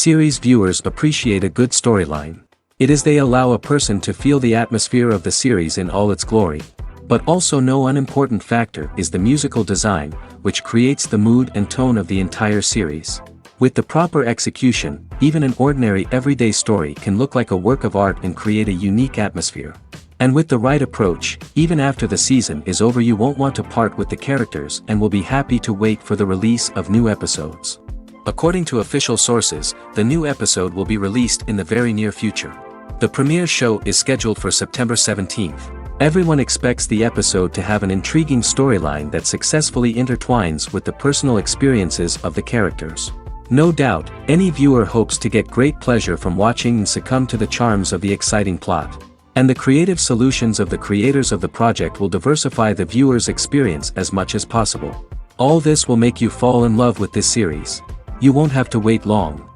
Series viewers appreciate a good storyline. It is they allow a person to feel the atmosphere of the series in all its glory. But also no unimportant factor is the musical design, which creates the mood and tone of the entire series. With the proper execution, even an ordinary everyday story can look like a work of art and create a unique atmosphere. And with the right approach, even after the season is over you won't want to part with the characters and will be happy to wait for the release of new episodes. According to official sources, the new episode will be released in the very near future. The premiere show is scheduled for September 17th. Everyone expects the episode to have an intriguing storyline that successfully intertwines with the personal experiences of the characters. No doubt, any viewer hopes to get great pleasure from watching and succumb to the charms of the exciting plot. And the creative solutions of the creators of the project will diversify the viewer's experience as much as possible. All this will make you fall in love with this series. You won't have to wait long.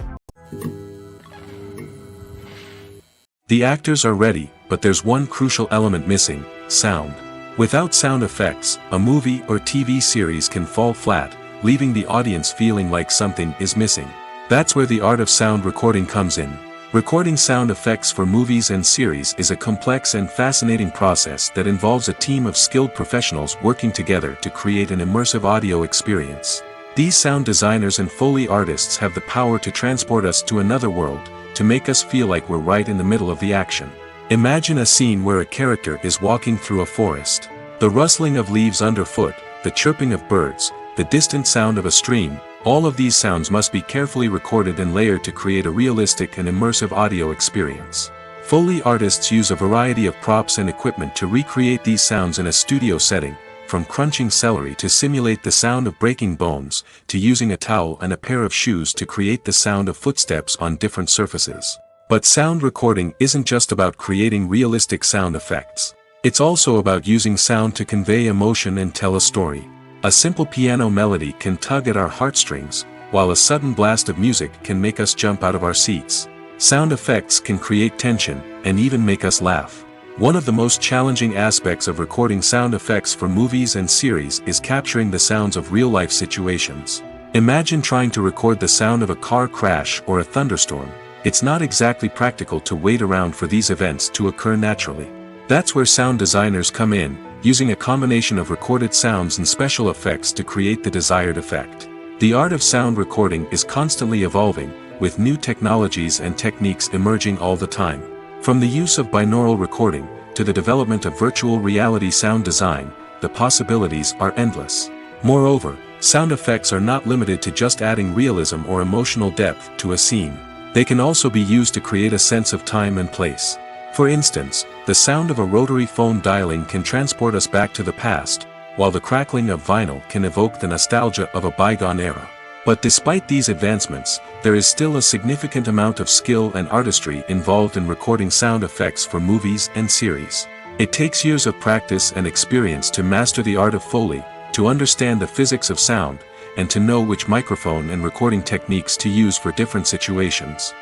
The actors are ready, but there's one crucial element missing: sound. Without sound effects, a movie or TV series can fall flat, leaving the audience feeling like something is missing. That's where the art of sound recording comes in. Recording sound effects for movies and series is a complex and fascinating process that involves a team of skilled professionals working together to create an immersive audio experience. These sound designers and Foley artists have the power to transport us to another world, to make us feel like we're right in the middle of the action. Imagine a scene where a character is walking through a forest. The rustling of leaves underfoot, the chirping of birds, the distant sound of a stream, all of these sounds must be carefully recorded and layered to create a realistic and immersive audio experience. Foley artists use a variety of props and equipment to recreate these sounds in a studio setting, from crunching celery to simulate the sound of breaking bones, to using a towel and a pair of shoes to create the sound of footsteps on different surfaces. But sound recording isn't just about creating realistic sound effects. It's also about using sound to convey emotion and tell a story. A simple piano melody can tug at our heartstrings, while a sudden blast of music can make us jump out of our seats. Sound effects can create tension, and even make us laugh. One of the most challenging aspects of recording sound effects for movies and series is capturing the sounds of real-life situations. Imagine trying to record the sound of a car crash or a thunderstorm. It's not exactly practical to wait around for these events to occur naturally. That's where sound designers come in, using a combination of recorded sounds and special effects to create the desired effect. The art of sound recording is constantly evolving, with new technologies and techniques emerging all the time. From the use of binaural recording, to the development of virtual reality sound design, the possibilities are endless. Moreover, sound effects are not limited to just adding realism or emotional depth to a scene. They can also be used to create a sense of time and place. For instance, the sound of a rotary phone dialing can transport us back to the past, while the crackling of vinyl can evoke the nostalgia of a bygone era. But despite these advancements, there is still a significant amount of skill and artistry involved in recording sound effects for movies and series. It takes years of practice and experience to master the art of Foley, to understand the physics of sound, and to know which microphone and recording techniques to use for different situations.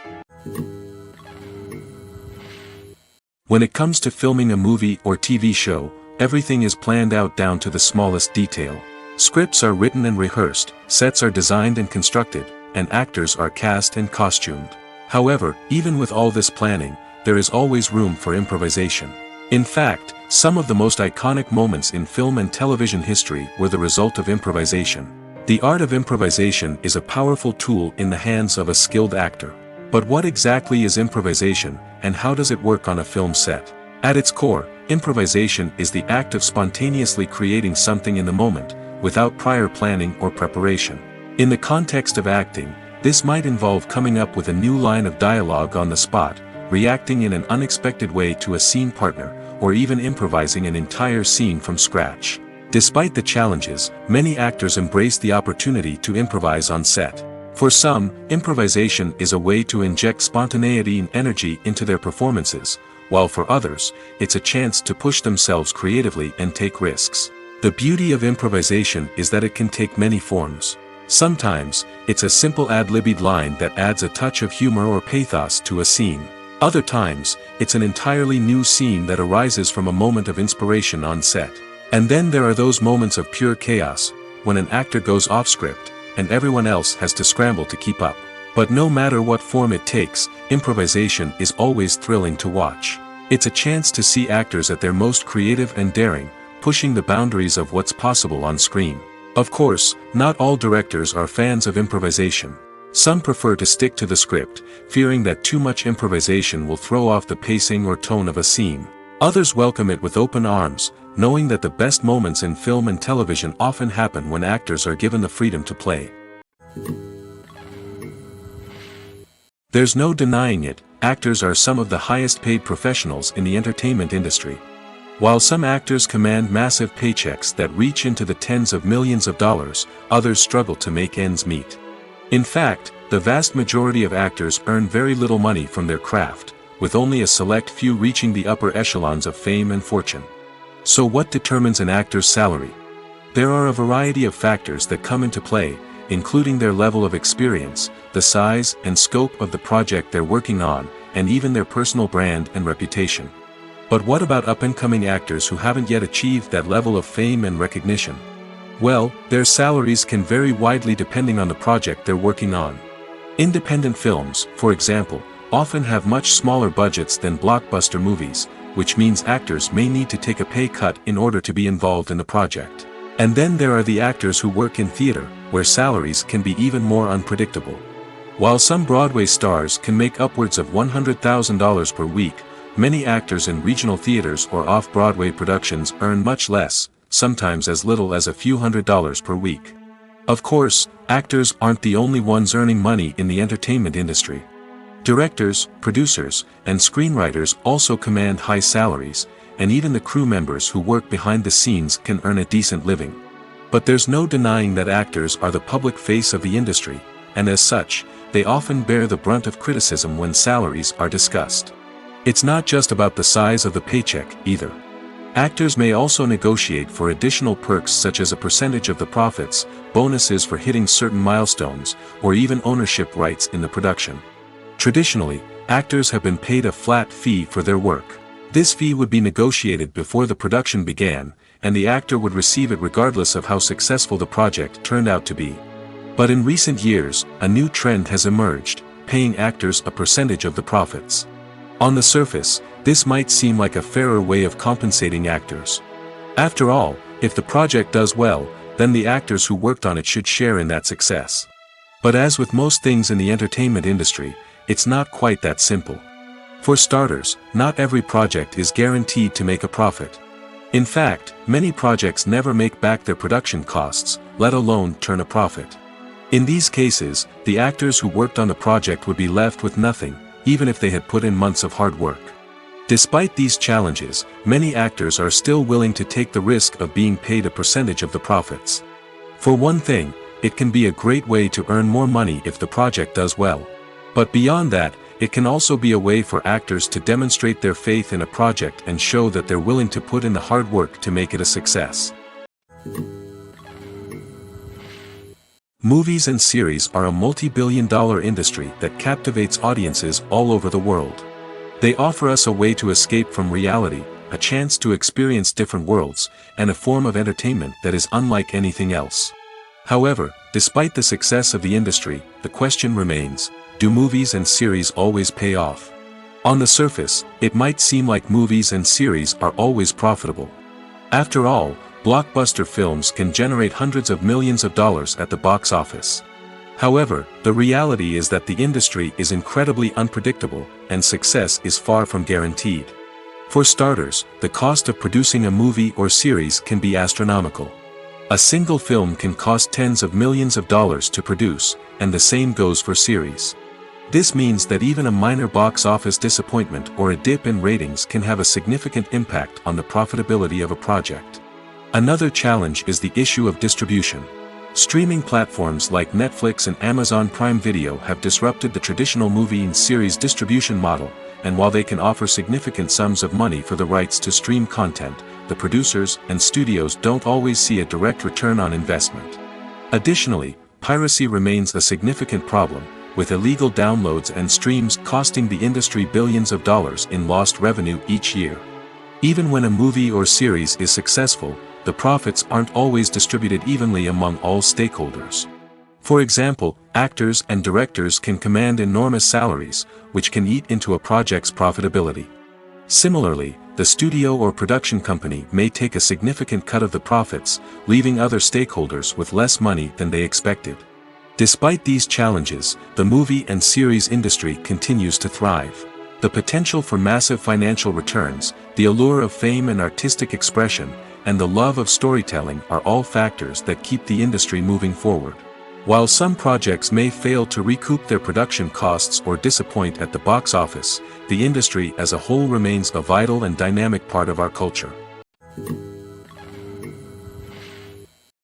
When it comes to filming a movie or TV show, everything is planned out down to the smallest detail. Scripts are written and rehearsed, sets are designed and constructed, and actors are cast and costumed. However, even with all this planning, there is always room for improvisation. In fact, some of the most iconic moments in film and television history were the result of improvisation. The art of improvisation is a powerful tool in the hands of a skilled actor. But what exactly is improvisation, and how does it work on a film set? At its core, improvisation is the act of spontaneously creating something in the moment, without prior planning or preparation. In the context of acting, this might involve coming up with a new line of dialogue on the spot, reacting in an unexpected way to a scene partner, or even improvising an entire scene from scratch. Despite the challenges, many actors embrace the opportunity to improvise on set. For some, improvisation is a way to inject spontaneity and energy into their performances, while for others, it's a chance to push themselves creatively and take risks. The beauty of improvisation is that it can take many forms. Sometimes, it's a simple ad-libbed line that adds a touch of humor or pathos to a scene. Other times, it's an entirely new scene that arises from a moment of inspiration on set. And then there are those moments of pure chaos, when an actor goes off script, and everyone else has to scramble to keep up. But no matter what form it takes, improvisation is always thrilling to watch. It's a chance to see actors at their most creative and daring, pushing the boundaries of what's possible on screen. Of course, not all directors are fans of improvisation. Some prefer to stick to the script, fearing that too much improvisation will throw off the pacing or tone of a scene. Others welcome it with open arms, knowing that the best moments in film and television often happen when actors are given the freedom to play. There's no denying it, actors are some of the highest paid professionals in the entertainment industry. While some actors command massive paychecks that reach into the tens of millions of dollars, others struggle to make ends meet. In fact, the vast majority of actors earn very little money from their craft, with only a select few reaching the upper echelons of fame and fortune. So what determines an actor's salary? There are a variety of factors that come into play, including their level of experience, the size and scope of the project they're working on, and even their personal brand and reputation. But what about up-and-coming actors who haven't yet achieved that level of fame and recognition? Well, their salaries can vary widely depending on the project they're working on. Independent films, for example, often have much smaller budgets than blockbuster movies, which means actors may need to take a pay cut in order to be involved in the project. And then there are the actors who work in theater, where salaries can be even more unpredictable. While some Broadway stars can make upwards of $100,000 per week, many actors in regional theaters or off-Broadway productions earn much less, sometimes as little as a few $100s per week. Of course, actors aren't the only ones earning money in the entertainment industry. Directors, producers, and screenwriters also command high salaries, and even the crew members who work behind the scenes can earn a decent living. But there's no denying that actors are the public face of the industry, and as such, they often bear the brunt of criticism when salaries are discussed. It's not just about the size of the paycheck, either. Actors may also negotiate for additional perks such as a percentage of the profits, bonuses for hitting certain milestones, or even ownership rights in the production. Traditionally, actors have been paid a flat fee for their work. This fee would be negotiated before the production began, and the actor would receive it regardless of how successful the project turned out to be. But in recent years, a new trend has emerged, paying actors a percentage of the profits. On the surface, this might seem like a fairer way of compensating actors. After all, if the project does well, then the actors who worked on it should share in that success. But as with most things in the entertainment industry, it's not quite that simple. For starters, not every project is guaranteed to make a profit. In fact, many projects never make back their production costs, let alone turn a profit. In these cases, the actors who worked on the project would be left with nothing, even if they had put in months of hard work. Despite these challenges, many actors are still willing to take the risk of being paid a percentage of the profits. For one thing, it can be a great way to earn more money if the project does well. But beyond that, it can also be a way for actors to demonstrate their faith in a project and show that they're willing to put in the hard work to make it a success. Movies and series are a multi-billion-dollar industry that captivates audiences all over the world. They offer us a way to escape from reality, a chance to experience different worlds, and a form of entertainment that is unlike anything else. However, despite the success of the industry, the question remains, do movies and series always pay off? On the surface, it might seem like movies and series are always profitable. After all, blockbuster films can generate hundreds of millions of dollars at the box office. However, the reality is that the industry is incredibly unpredictable, and success is far from guaranteed. For starters, the cost of producing a movie or series can be astronomical. A single film can cost tens of millions of dollars to produce, and the same goes for series. This means that even a minor box office disappointment or a dip in ratings can have a significant impact on the profitability of a project. Another challenge is the issue of distribution. Streaming platforms like Netflix and Amazon Prime Video have disrupted the traditional movie and series distribution model, and while they can offer significant sums of money for the rights to stream content, the producers and studios don't always see a direct return on investment. Additionally, piracy remains a significant problem, with illegal downloads and streams costing the industry billions of dollars in lost revenue each year. Even when a movie or series is successful, the profits aren't always distributed evenly among all stakeholders. For example, actors and directors can command enormous salaries, which can eat into a project's profitability. Similarly, the studio or production company may take a significant cut of the profits, leaving other stakeholders with less money than they expected. Despite these challenges, the movie and series industry continues to thrive. The potential for massive financial returns, the allure of fame and artistic expression, and the love of storytelling are all factors that keep the industry moving forward. While some projects may fail to recoup their production costs or disappoint at the box office, the industry as a whole remains a vital and dynamic part of our culture.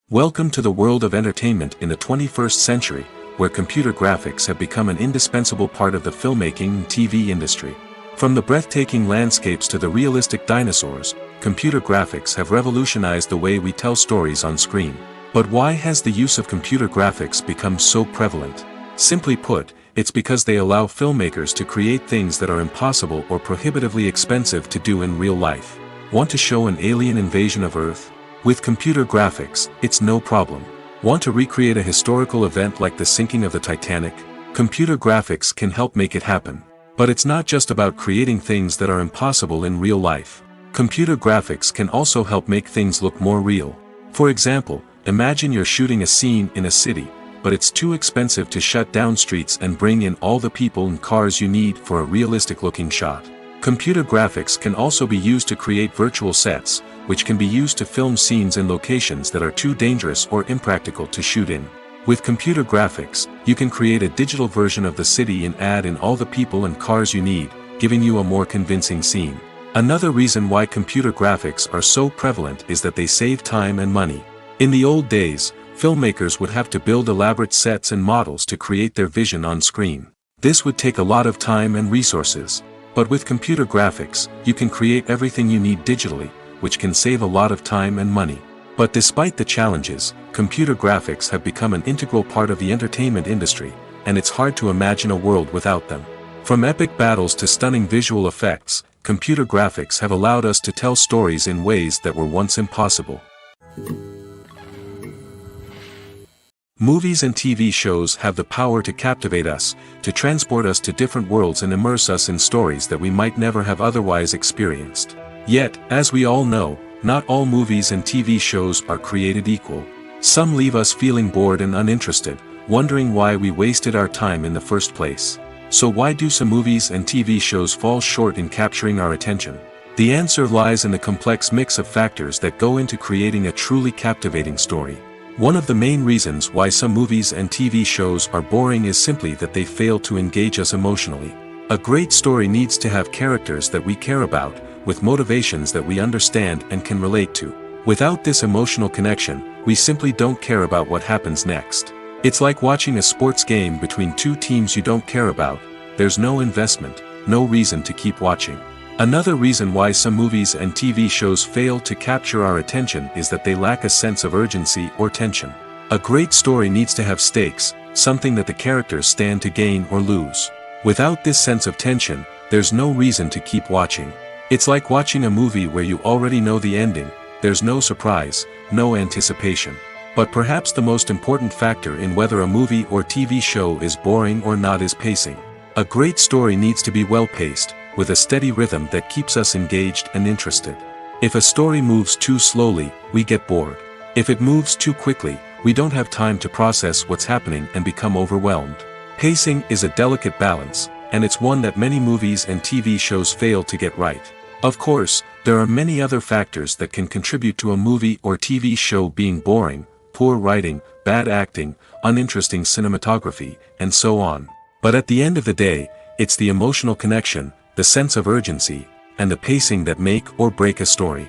Welcome to the world of entertainment in the 21st century, where computer graphics have become an indispensable part of the filmmaking and TV industry. From the breathtaking landscapes to the realistic dinosaurs, computer graphics have revolutionized the way we tell stories on screen. But why has the use of computer graphics become so prevalent? Simply put, it's because they allow filmmakers to create things that are impossible or prohibitively expensive to do in real life. Want to show an alien invasion of Earth? With computer graphics, it's no problem. Want to recreate a historical event like the sinking of the Titanic? Computer graphics can help make it happen. But it's not just about creating things that are impossible in real life. Computer graphics can also help make things look more real. For example, imagine you're shooting a scene in a city, but it's too expensive to shut down streets and bring in all the people and cars you need for a realistic-looking shot. Computer graphics can also be used to create virtual sets, which can be used to film scenes in locations that are too dangerous or impractical to shoot in. With computer graphics, you can create a digital version of the city and add in all the people and cars you need, giving you a more convincing scene. Another reason why computer graphics are so prevalent is that they save time and money. In the old days, filmmakers would have to build elaborate sets and models to create their vision on screen. This would take a lot of time and resources. But with computer graphics, you can create everything you need digitally, which can save a lot of time and money. But despite the challenges, computer graphics have become an integral part of the entertainment industry, and it's hard to imagine a world without them. From epic battles to stunning visual effects, computer graphics have allowed us to tell stories in ways that were once impossible. Movies and TV shows have the power to captivate us, to transport us to different worlds and immerse us in stories that we might never have otherwise experienced. Yet, as we all know, not all movies and TV shows are created equal. Some leave us feeling bored and uninterested, wondering why we wasted our time in the first place. So why do some movies and TV shows fall short in capturing our attention? The answer lies in the complex mix of factors that go into creating a truly captivating story. One of the main reasons why some movies and TV shows are boring is simply that they fail to engage us emotionally. A great story needs to have characters that we care about, with motivations that we understand and can relate to. Without this emotional connection, we simply don't care about what happens next. It's like watching a sports game between two teams you don't care about. There's no investment, no reason to keep watching. Another reason why some movies and TV shows fail to capture our attention is that they lack a sense of urgency or tension. A great story needs to have stakes, something that the characters stand to gain or lose. Without this sense of tension, there's no reason to keep watching. It's like watching a movie where you already know the ending, there's no surprise, no anticipation. But perhaps the most important factor in whether a movie or TV show is boring or not is pacing. A great story needs to be well-paced, with a steady rhythm that keeps us engaged and interested. If a story moves too slowly, we get bored. If it moves too quickly, we don't have time to process what's happening and become overwhelmed. Pacing is a delicate balance, and it's one that many movies and TV shows fail to get right. Of course, there are many other factors that can contribute to a movie or TV show being boring: poor writing, bad acting, uninteresting cinematography, and so on. But at the end of the day, it's the emotional connection, the sense of urgency, and the pacing that make or break a story.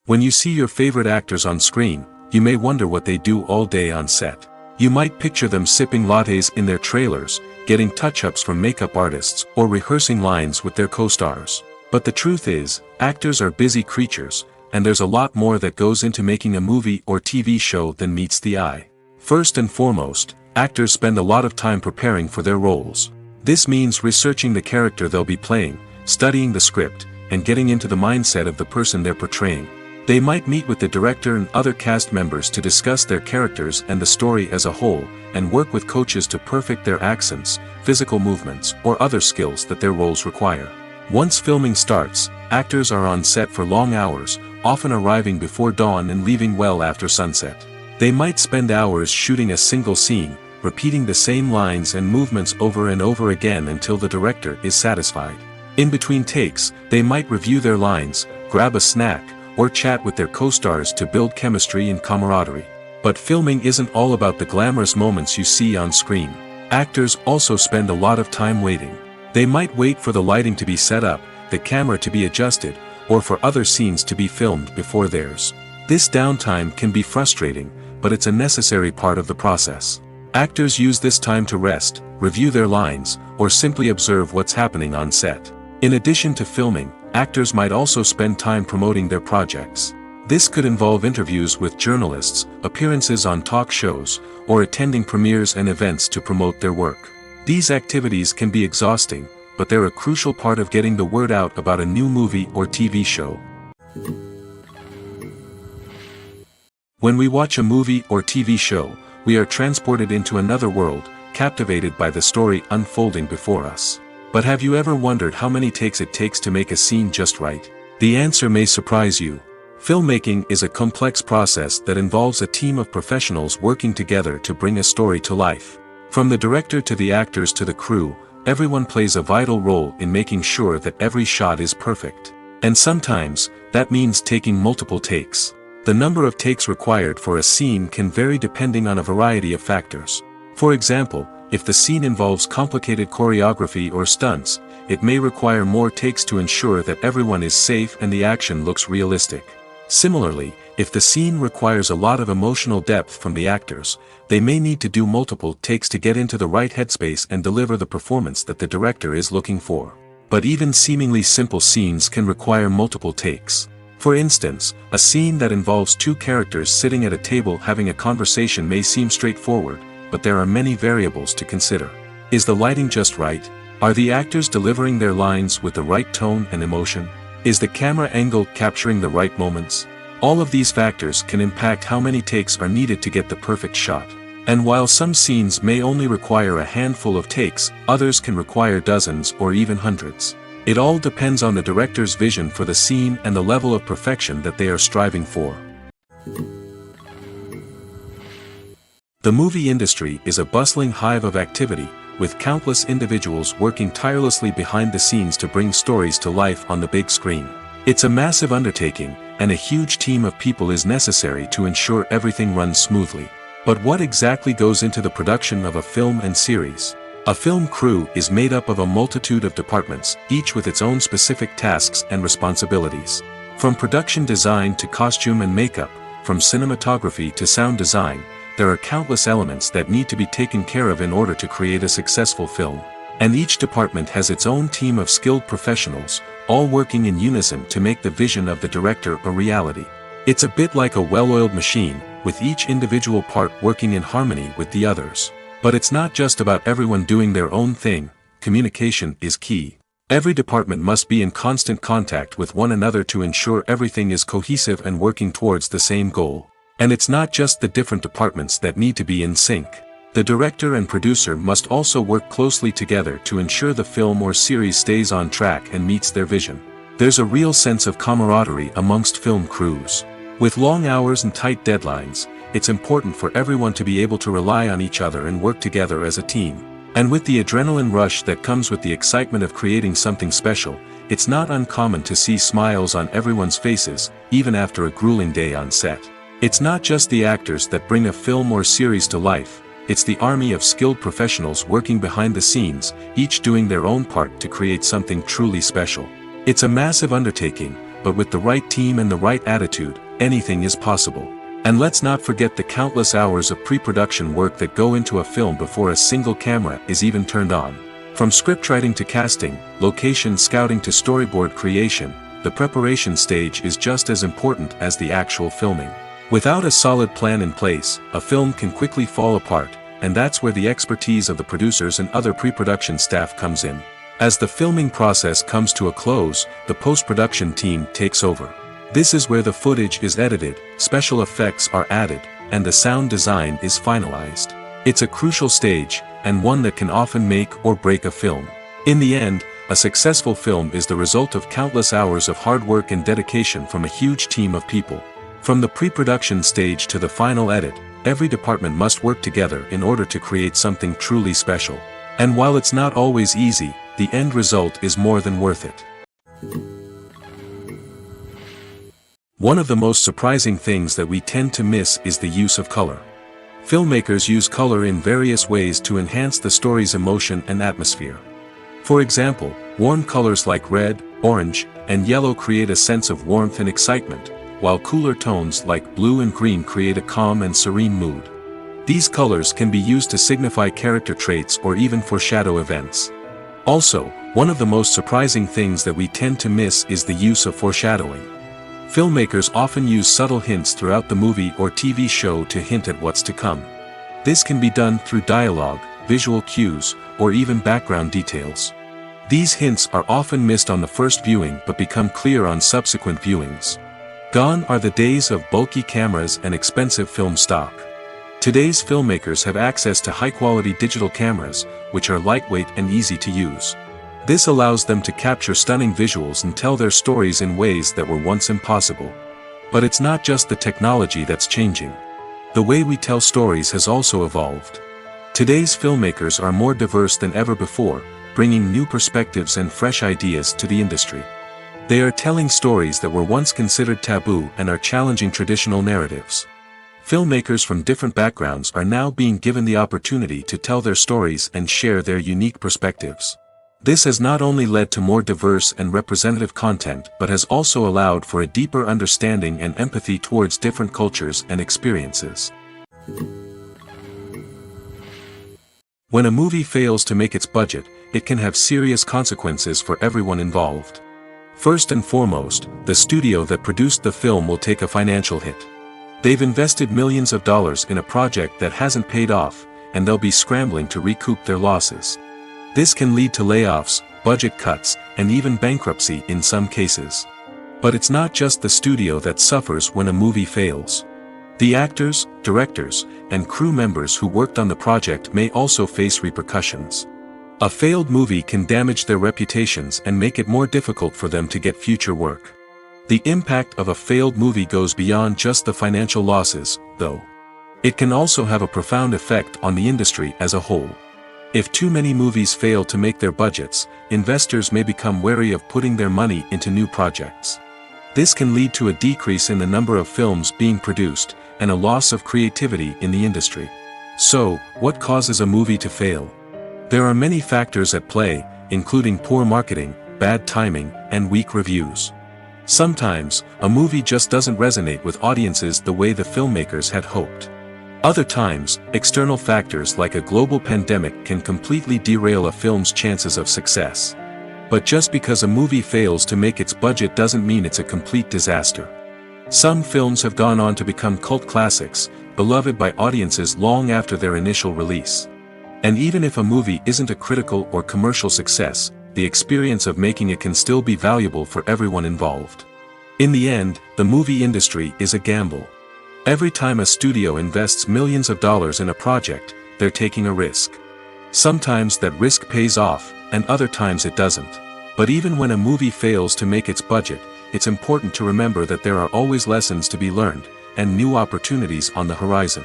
When you see your favorite actors on screen, you may wonder what they do all day on set. You might picture them sipping lattes in their trailers, getting touch-ups from makeup artists, or rehearsing lines with their co-stars. But the truth is, actors are busy creatures, and there's a lot more that goes into making a movie or TV show than meets the eye. First and foremost, actors spend a lot of time preparing for their roles. This means researching the character they'll be playing, studying the script, and getting into the mindset of the person they're portraying. They might meet with the director and other cast members to discuss their characters and the story as a whole, and work with coaches to perfect their accents, physical movements, or other skills that their roles require. Once filming starts, actors are on set for long hours, often arriving before dawn and leaving well after sunset. They might spend hours shooting a single scene, repeating the same lines and movements over and over again until the director is satisfied. In between takes, they might review their lines, grab a snack, or chat with their co-stars to build chemistry and camaraderie. But filming isn't all about the glamorous moments you see on screen. Actors also spend a lot of time waiting. They might wait for the lighting to be set up, the camera to be adjusted, or for other scenes to be filmed before theirs. This downtime can be frustrating, but it's a necessary part of the process. Actors use this time to rest, review their lines, or simply observe what's happening on set. In addition to filming, actors might also spend time promoting their projects. This could involve interviews with journalists, appearances on talk shows, or attending premieres and events to promote their work. These activities can be exhausting, but they're a crucial part of getting the word out about a new movie or TV show. When we watch a movie or TV show, we are transported into another world, captivated by the story unfolding before us. But have you ever wondered how many takes it takes to make a scene just right? The answer may surprise you. Filmmaking is a complex process that involves a team of professionals working together to bring a story to life. From the director to the actors to the crew, everyone plays a vital role in making sure that every shot is perfect. And sometimes, that means taking multiple takes. The number of takes required for a scene can vary depending on a variety of factors. For example, if the scene involves complicated choreography or stunts, it may require more takes to ensure that everyone is safe and the action looks realistic. Similarly, if the scene requires a lot of emotional depth from the actors, they may need to do multiple takes to get into the right headspace and deliver the performance that the director is looking for. But even seemingly simple scenes can require multiple takes. For instance, a scene that involves two characters sitting at a table having a conversation may seem straightforward, but there are many variables to consider. Is the lighting just right? Are the actors delivering their lines with the right tone and emotion? Is the camera angle capturing the right moments? All of these factors can impact how many takes are needed to get the perfect shot. And while some scenes may only require a handful of takes, others can require dozens or even hundreds. It all depends on the director's vision for the scene and the level of perfection that they are striving for. The movie industry is a bustling hive of activity, with countless individuals working tirelessly behind the scenes to bring stories to life on the big screen. It's a massive undertaking, and a huge team of people is necessary to ensure everything runs smoothly. But what exactly goes into the production of a film and series? A film crew is made up of a multitude of departments, each with its own specific tasks and responsibilities. From production design to costume and makeup, from cinematography to sound design, there are countless elements that need to be taken care of in order to create a successful film. And each department has its own team of skilled professionals, all working in unison to make the vision of the director a reality. It's a bit like a well-oiled machine, with each individual part working in harmony with the others. But it's not just about everyone doing their own thing. Communication is key. Every department must be in constant contact with one another to ensure everything is cohesive and working towards the same goal. And it's not just the different departments that need to be in sync. The director and producer must also work closely together to ensure the film or series stays on track and meets their vision. There's a real sense of camaraderie amongst film crews. With long hours and tight deadlines, it's important for everyone to be able to rely on each other and work together as a team. And with the adrenaline rush that comes with the excitement of creating something special, it's not uncommon to see smiles on everyone's faces, even after a grueling day on set. It's not just the actors that bring a film or series to life, it's the army of skilled professionals working behind the scenes, each doing their own part to create something truly special. It's a massive undertaking, but with the right team and the right attitude, anything is possible. And let's not forget the countless hours of pre-production work that go into a film before a single camera is even turned on. From scriptwriting to casting, location scouting to storyboard creation, the preparation stage is just as important as the actual filming. Without a solid plan in place, a film can quickly fall apart, and that's where the expertise of the producers and other pre-production staff comes in. As the filming process comes to a close, the post-production team takes over. This is where the footage is edited, special effects are added, and the sound design is finalized. It's a crucial stage, and one that can often make or break a film. In the end, a successful film is the result of countless hours of hard work and dedication from a huge team of people. From the pre-production stage to the final edit, every department must work together in order to create something truly special. And while it's not always easy, the end result is more than worth it. One of the most surprising things that we tend to miss is the use of color. Filmmakers use color in various ways to enhance the story's emotion and atmosphere. For example, warm colors like red, orange, and yellow create a sense of warmth and excitement, while cooler tones like blue and green create a calm and serene mood. These colors can be used to signify character traits or even foreshadow events. Also, one of the most surprising things that we tend to miss is the use of foreshadowing. Filmmakers often use subtle hints throughout the movie or TV show to hint at what's to come. This can be done through dialogue, visual cues, or even background details. These hints are often missed on the first viewing but become clear on subsequent viewings. Gone are the days of bulky cameras and expensive film stock. Today's filmmakers have access to high-quality digital cameras, which are lightweight and easy to use. This allows them to capture stunning visuals and tell their stories in ways that were once impossible. But it's not just the technology that's changing. The way we tell stories has also evolved. Today's filmmakers are more diverse than ever before, bringing new perspectives and fresh ideas to the industry. They are telling stories that were once considered taboo and are challenging traditional narratives. Filmmakers from different backgrounds are now being given the opportunity to tell their stories and share their unique perspectives. This has not only led to more diverse and representative content but has also allowed for a deeper understanding and empathy towards different cultures and experiences. When a movie fails to make its budget, it can have serious consequences for everyone involved. First and foremost, the studio that produced the film will take a financial hit. They've invested millions of dollars in a project that hasn't paid off, and they'll be scrambling to recoup their losses. This can lead to layoffs, budget cuts, and even bankruptcy in some cases. But it's not just the studio that suffers when a movie fails. The actors, directors, and crew members who worked on the project may also face repercussions. A failed movie can damage their reputations and make it more difficult for them to get future work. The impact of a failed movie goes beyond just the financial losses, though. It can also have a profound effect on the industry as a whole. If too many movies fail to make their budgets, investors may become wary of putting their money into new projects. This can lead to a decrease in the number of films being produced, and a loss of creativity in the industry. So, what causes a movie to fail? There are many factors at play, including poor marketing, bad timing, and weak reviews. Sometimes, a movie just doesn't resonate with audiences the way the filmmakers had hoped. Other times, external factors like a global pandemic can completely derail a film's chances of success. But just because a movie fails to make its budget doesn't mean it's a complete disaster. Some films have gone on to become cult classics, beloved by audiences long after their initial release. And even if a movie isn't a critical or commercial success, the experience of making it can still be valuable for everyone involved. In the end, the movie industry is a gamble. Every time a studio invests millions of dollars in a project, they're taking a risk. Sometimes that risk pays off, and other times it doesn't. But even when a movie fails to make its budget, it's important to remember that there are always lessons to be learned, and new opportunities on the horizon.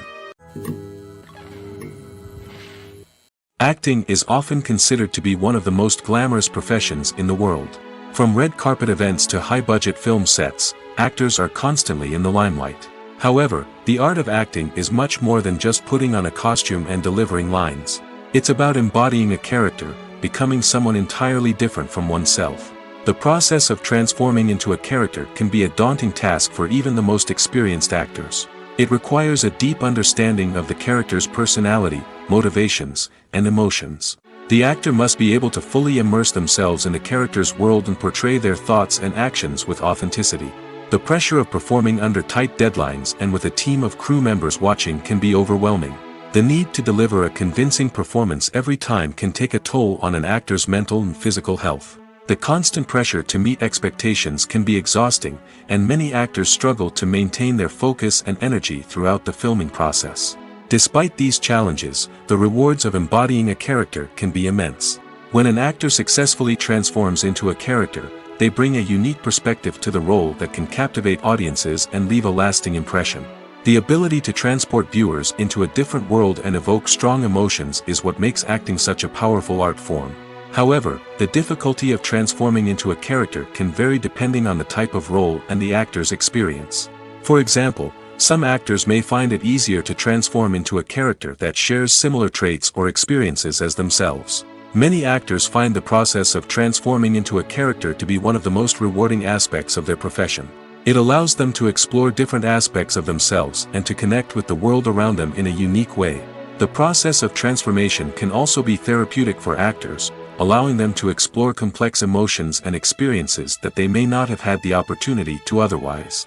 Acting is often considered to be one of the most glamorous professions in the world. From red carpet events to high-budget film sets, actors are constantly in the limelight. However, the art of acting is much more than just putting on a costume and delivering lines. It's about embodying a character, becoming someone entirely different from oneself. The process of transforming into a character can be a daunting task for even the most experienced actors. It requires a deep understanding of the character's personality, motivations, and emotions. The actor must be able to fully immerse themselves in the character's world and portray their thoughts and actions with authenticity. The pressure of performing under tight deadlines and with a team of crew members watching can be overwhelming. The need to deliver a convincing performance every time can take a toll on an actor's mental and physical health. The constant pressure to meet expectations can be exhausting, and many actors struggle to maintain their focus and energy throughout the filming process. Despite these challenges, the rewards of embodying a character can be immense. When an actor successfully transforms into a character, they bring a unique perspective to the role that can captivate audiences and leave a lasting impression. The ability to transport viewers into a different world and evoke strong emotions is what makes acting such a powerful art form. However, the difficulty of transforming into a character can vary depending on the type of role and the actor's experience. For example, some actors may find it easier to transform into a character that shares similar traits or experiences as themselves. Many actors find the process of transforming into a character to be one of the most rewarding aspects of their profession. It allows them to explore different aspects of themselves and to connect with the world around them in a unique way. The process of transformation can also be therapeutic for actors, allowing them to explore complex emotions and experiences that they may not have had the opportunity to otherwise.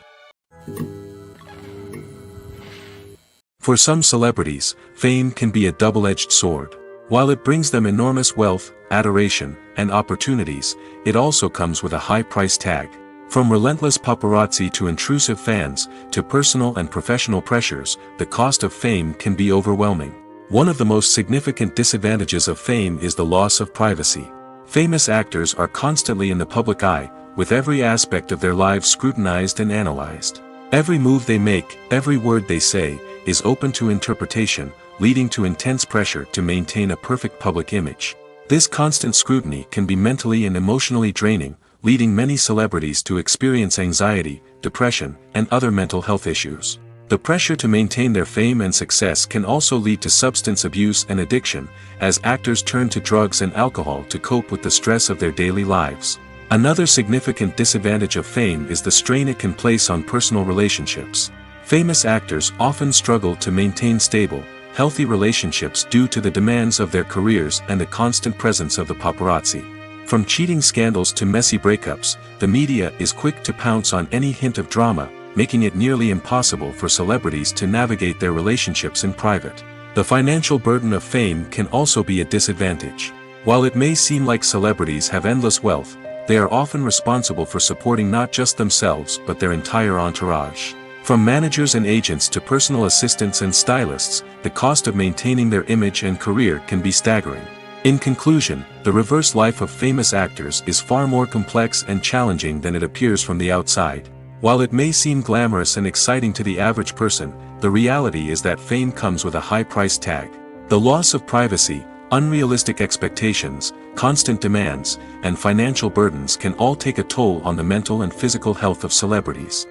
For some celebrities, fame can be a double-edged sword. While it brings them enormous wealth, adoration, and opportunities, it also comes with a high price tag. From relentless paparazzi to intrusive fans, to personal and professional pressures, the cost of fame can be overwhelming. One of the most significant disadvantages of fame is the loss of privacy. Famous actors are constantly in the public eye, with every aspect of their lives scrutinized and analyzed. Every move they make, every word they say, is open to interpretation, leading to intense pressure to maintain a perfect public image. This constant scrutiny can be mentally and emotionally draining, leading many celebrities to experience anxiety, depression, and other mental health issues. The pressure to maintain their fame and success can also lead to substance abuse and addiction, as actors turn to drugs and alcohol to cope with the stress of their daily lives. Another significant disadvantage of fame is the strain it can place on personal relationships. Famous actors often struggle to maintain stable, healthy relationships due to the demands of their careers and the constant presence of the paparazzi. From cheating scandals to messy breakups, the media is quick to pounce on any hint of drama, making it nearly impossible for celebrities to navigate their relationships in private. The financial burden of fame can also be a disadvantage. While it may seem like celebrities have endless wealth, they are often responsible for supporting not just themselves but their entire entourage. From managers and agents to personal assistants and stylists, the cost of maintaining their image and career can be staggering. In conclusion, the reverse life of famous actors is far more complex and challenging than it appears from the outside. While it may seem glamorous and exciting to the average person, the reality is that fame comes with a high price tag. The loss of privacy, unrealistic expectations, constant demands, and financial burdens can all take a toll on the mental and physical health of celebrities.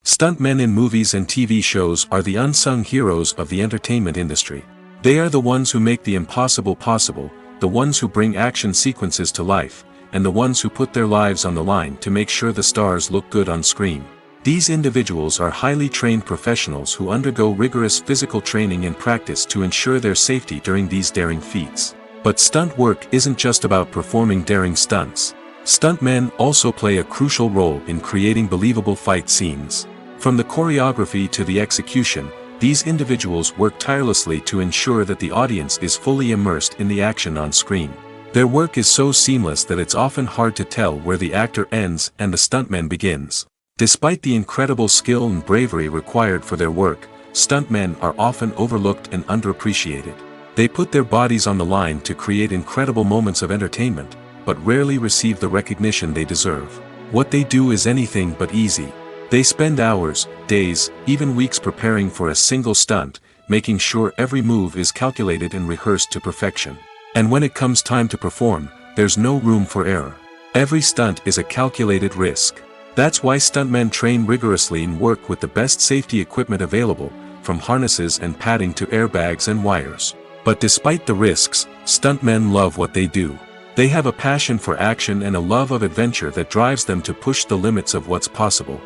Stuntmen in movies and TV shows are the unsung heroes of the entertainment industry. They are the ones who make the impossible possible, the ones who bring action sequences to life, and the ones who put their lives on the line to make sure the stars look good on screen. These individuals are highly trained professionals who undergo rigorous physical training and practice to ensure their safety during these daring feats. But stunt work isn't just about performing daring stunts. Stuntmen also play a crucial role in creating believable fight scenes. From the choreography to the execution, these individuals work tirelessly to ensure that the audience is fully immersed in the action on screen. Their work is so seamless that it's often hard to tell where the actor ends and the stuntman begins. Despite the incredible skill and bravery required for their work, stuntmen are often overlooked and underappreciated. They put their bodies on the line to create incredible moments of entertainment, but rarely receive the recognition they deserve. What they do is anything but easy. They spend hours, days, even weeks preparing for a single stunt, making sure every move is calculated and rehearsed to perfection. And when it comes time to perform, there's no room for error. Every stunt is a calculated risk. That's why stuntmen train rigorously and work with the best safety equipment available, from harnesses and padding to airbags and wires. But despite the risks, stuntmen love what they do. They have a passion for action and a love of adventure that drives them to push the limits of what's possible.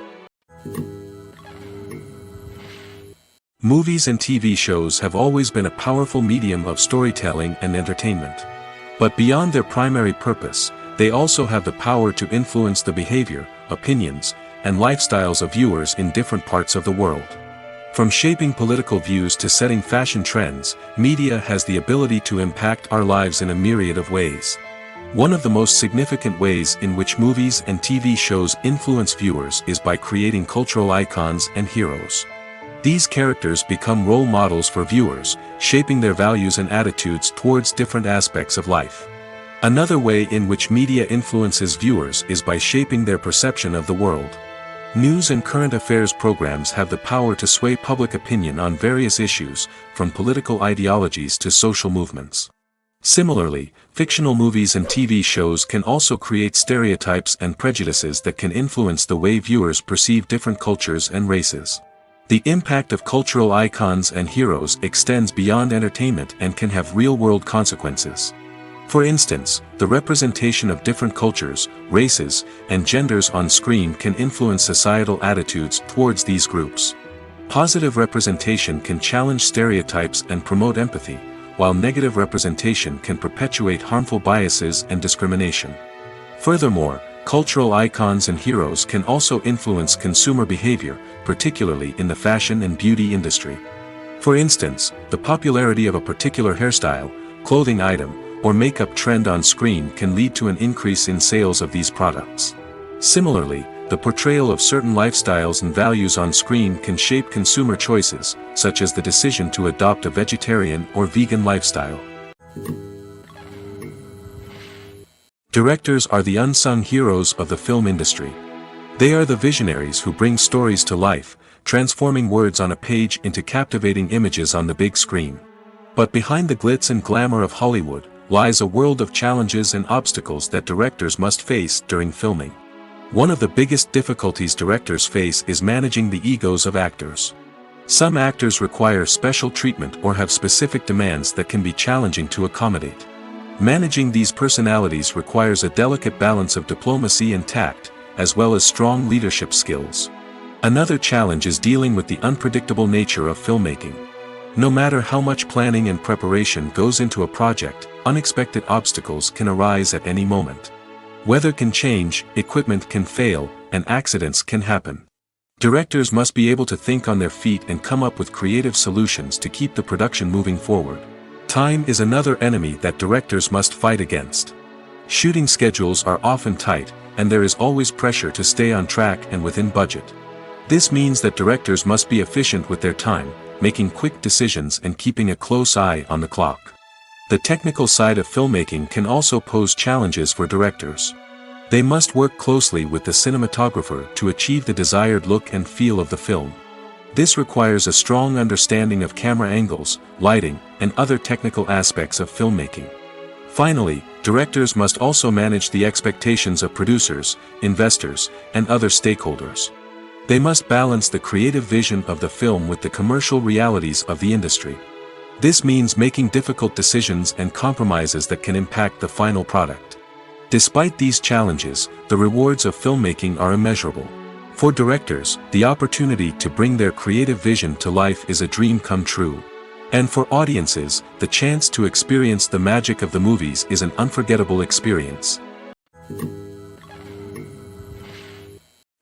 Movies and TV shows have always been a powerful medium of storytelling and entertainment. But beyond their primary purpose, they also have the power to influence the behavior, opinions, and lifestyles of viewers in different parts of the world. From shaping political views to setting fashion trends, media has the ability to impact our lives in a myriad of ways. One of the most significant ways in which movies and TV shows influence viewers is by creating cultural icons and heroes. These characters become role models for viewers, shaping their values and attitudes towards different aspects of life. Another way in which media influences viewers is by shaping their perception of the world. News and current affairs programs have the power to sway public opinion on various issues, from political ideologies to social movements. Similarly, fictional movies and TV shows can also create stereotypes and prejudices that can influence the way viewers perceive different cultures and races. The impact of cultural icons and heroes extends beyond entertainment and can have real-world consequences. For instance, the representation of different cultures, races, and genders on screen can influence societal attitudes towards these groups. Positive representation can challenge stereotypes and promote empathy, while negative representation can perpetuate harmful biases and discrimination. Furthermore, cultural icons and heroes can also influence consumer behavior, particularly in the fashion and beauty industry. For instance, the popularity of a particular hairstyle, clothing item, or makeup trend on screen can lead to an increase in sales of these products. Similarly, the portrayal of certain lifestyles and values on screen can shape consumer choices, such as the decision to adopt a vegetarian or vegan lifestyle. Directors are the unsung heroes of the film industry. They are the visionaries who bring stories to life, transforming words on a page into captivating images on the big screen. But behind the glitz and glamour of Hollywood lies a world of challenges and obstacles that directors must face during filming. One of the biggest difficulties directors face is managing the egos of actors. Some actors require special treatment or have specific demands that can be challenging to accommodate. Managing these personalities requires a delicate balance of diplomacy and tact, as well as strong leadership skills. Another challenge is dealing with the unpredictable nature of filmmaking. No matter how much planning and preparation goes into a project, unexpected obstacles can arise at any moment. Weather can change, equipment can fail, and accidents can happen. Directors must be able to think on their feet and come up with creative solutions to keep the production moving forward. Time is another enemy that directors must fight against. Shooting schedules are often tight, and there is always pressure to stay on track and within budget. This means that directors must be efficient with their time, making quick decisions and keeping a close eye on the clock. The technical side of filmmaking can also pose challenges for directors. They must work closely with the cinematographer to achieve the desired look and feel of the film. This requires a strong understanding of camera angles, lighting, and other technical aspects of filmmaking. Finally, directors must also manage the expectations of producers, investors, and other stakeholders. They must balance the creative vision of the film with the commercial realities of the industry. This means making difficult decisions and compromises that can impact the final product. Despite these challenges, the rewards of filmmaking are immeasurable. For directors, the opportunity to bring their creative vision to life is a dream come true. And for audiences, the chance to experience the magic of the movies is an unforgettable experience.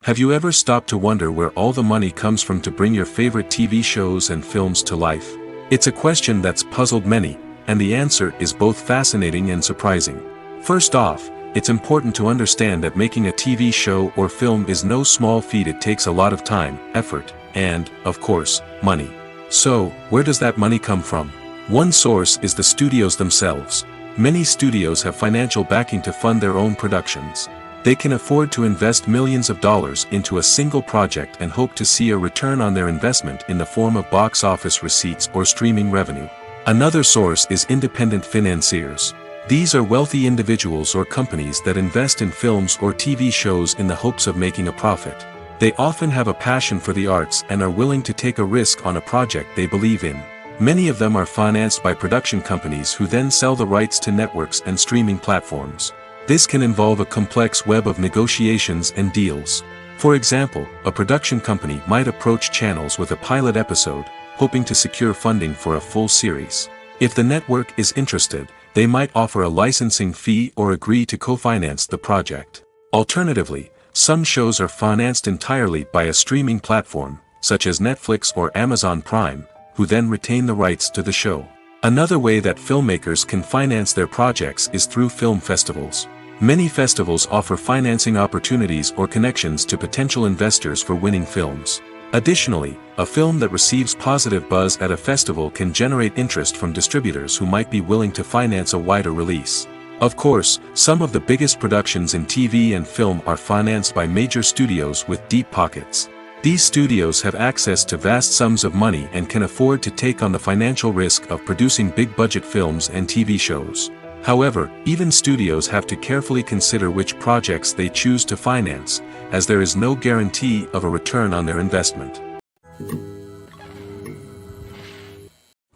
Have you ever stopped to wonder where all the money comes from to bring your favorite TV shows and films to life? It's a question that's puzzled many, and the answer is both fascinating and surprising. First off, it's important to understand that making a TV show or film is no small feat. It takes a lot of time, effort, and, of course, money. So, where does that money come from? One source is the studios themselves. Many studios have financial backing to fund their own productions. They can afford to invest millions of dollars into a single project and hope to see a return on their investment in the form of box office receipts or streaming revenue. Another source is independent financiers. These are wealthy individuals or companies that invest in films or TV shows in the hopes of making a profit. They often have a passion for the arts and are willing to take a risk on a project they believe in. Many of them are financed by production companies who then sell the rights to networks and streaming platforms. This can involve a complex web of negotiations and deals. For example, a production company might approach channels with a pilot episode, hoping to secure funding for a full series. If the network is interested, they might offer a licensing fee or agree to co-finance the project. Alternatively, some shows are financed entirely by a streaming platform, such as Netflix or Amazon Prime, who then retain the rights to the show. Another way that filmmakers can finance their projects is through film festivals. Many festivals offer financing opportunities or connections to potential investors for winning films. Additionally, a film that receives positive buzz at a festival can generate interest from distributors who might be willing to finance a wider release. Of course, some of the biggest productions in TV and film are financed by major studios with deep pockets. These studios have access to vast sums of money and can afford to take on the financial risk of producing big-budget films and TV shows. However, even studios have to carefully consider which projects they choose to finance, as there is no guarantee of a return on their investment.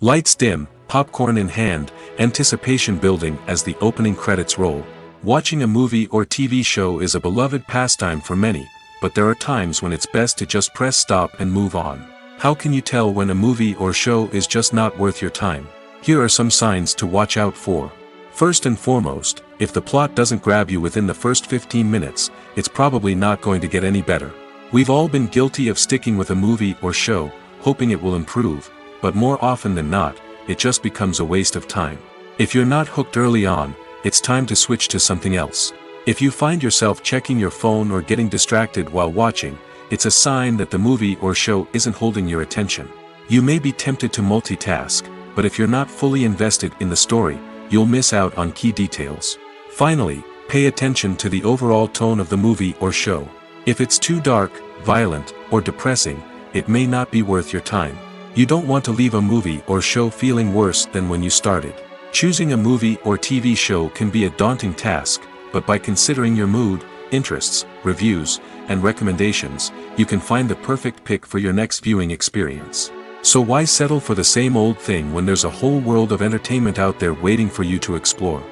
Lights dim, popcorn in hand, anticipation building as the opening credits roll. Watching a movie or TV show is a beloved pastime for many, but there are times when it's best to just press stop and move on. How can you tell when a movie or show is just not worth your time? Here are some signs to watch out for. First and foremost, if the plot doesn't grab you within the first 15 minutes, it's probably not going to get any better. We've all been guilty of sticking with a movie or show, hoping it will improve, but more often than not, it just becomes a waste of time. If you're not hooked early on, it's time to switch to something else. If you find yourself checking your phone or getting distracted while watching, it's a sign that the movie or show isn't holding your attention. You may be tempted to multitask, but if you're not fully invested in the story, you'll miss out on key details. Finally, pay attention to the overall tone of the movie or show. If it's too dark, violent, or depressing, it may not be worth your time. You don't want to leave a movie or show feeling worse than when you started. Choosing a movie or TV show can be a daunting task, but by considering your mood, interests, reviews, and recommendations, you can find the perfect pick for your next viewing experience. So why settle for the same old thing when there's a whole world of entertainment out there waiting for you to explore?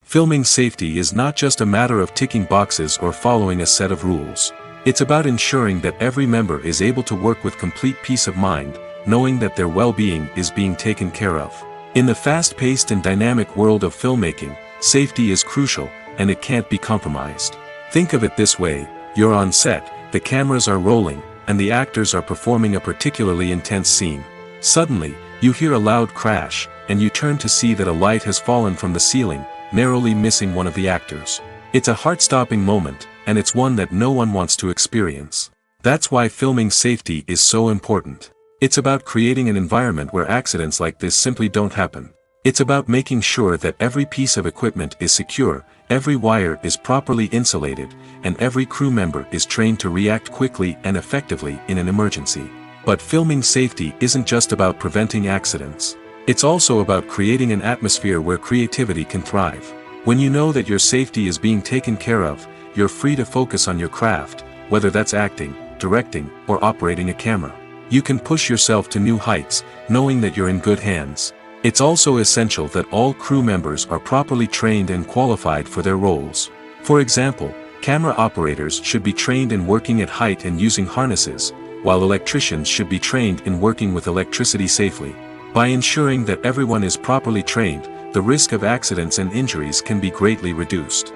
Filming safety is not just a matter of ticking boxes or following a set of rules. It's about ensuring that every member is able to work with complete peace of mind, knowing that their well-being is being taken care of. In the fast-paced and dynamic world of filmmaking, safety is crucial, and it can't be compromised. Think of it this way: you're on set, the cameras are rolling, and the actors are performing a particularly intense scene. Suddenly, you hear a loud crash, and you turn to see that a light has fallen from the ceiling, narrowly missing one of the actors. It's a heart-stopping moment, and it's one that no one wants to experience. That's why filming safety is so important. It's about creating an environment where accidents like this simply don't happen. It's about making sure that every piece of equipment is secure, every wire is properly insulated, and every crew member is trained to react quickly and effectively in an emergency. But filming safety isn't just about preventing accidents. It's also about creating an atmosphere where creativity can thrive. When you know that your safety is being taken care of, you're free to focus on your craft, whether that's acting, directing, or operating a camera. You can push yourself to new heights, knowing that you're in good hands. It's also essential that all crew members are properly trained and qualified for their roles. For example, camera operators should be trained in working at height and using harnesses, while electricians should be trained in working with electricity safely. By ensuring that everyone is properly trained, the risk of accidents and injuries can be greatly reduced.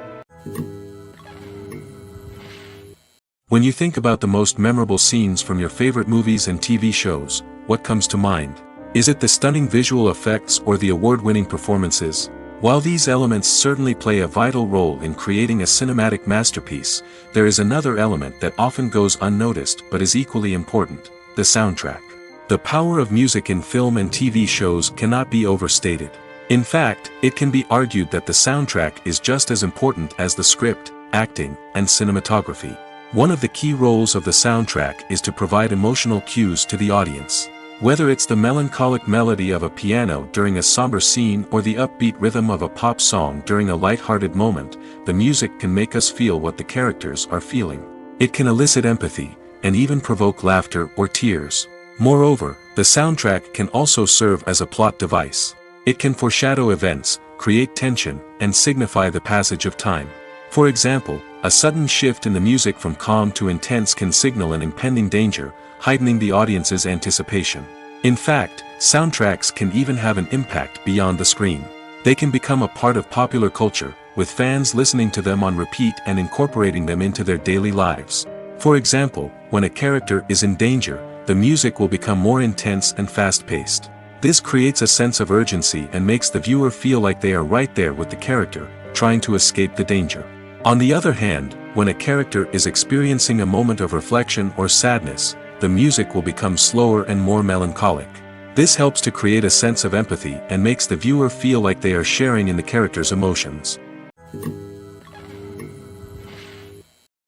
When you think about the most memorable scenes from your favorite movies and TV shows, what comes to mind? Is it the stunning visual effects or the award-winning performances? While these elements certainly play a vital role in creating a cinematic masterpiece, there is another element that often goes unnoticed but is equally important: the soundtrack. The power of music in film and TV shows cannot be overstated. In fact, it can be argued that the soundtrack is just as important as the script, acting, and cinematography. One of the key roles of the soundtrack is to provide emotional cues to the audience. Whether it's the melancholic melody of a piano during a somber scene or the upbeat rhythm of a pop song during a light-hearted moment, the music can make us feel what the characters are feeling. It can elicit empathy, and even provoke laughter or tears. Moreover, the soundtrack can also serve as a plot device. It can foreshadow events, create tension, and signify the passage of time. For example, a sudden shift in the music from calm to intense can signal an impending danger, heightening the audience's anticipation. In fact, soundtracks can even have an impact beyond the screen. They can become a part of popular culture, with fans listening to them on repeat and incorporating them into their daily lives. For example, when a character is in danger, the music will become more intense and fast-paced. This creates a sense of urgency and makes the viewer feel like they are right there with the character, trying to escape the danger. On the other hand, when a character is experiencing a moment of reflection or sadness, the music will become slower and more melancholic. This helps to create a sense of empathy and makes the viewer feel like they are sharing in the character's emotions.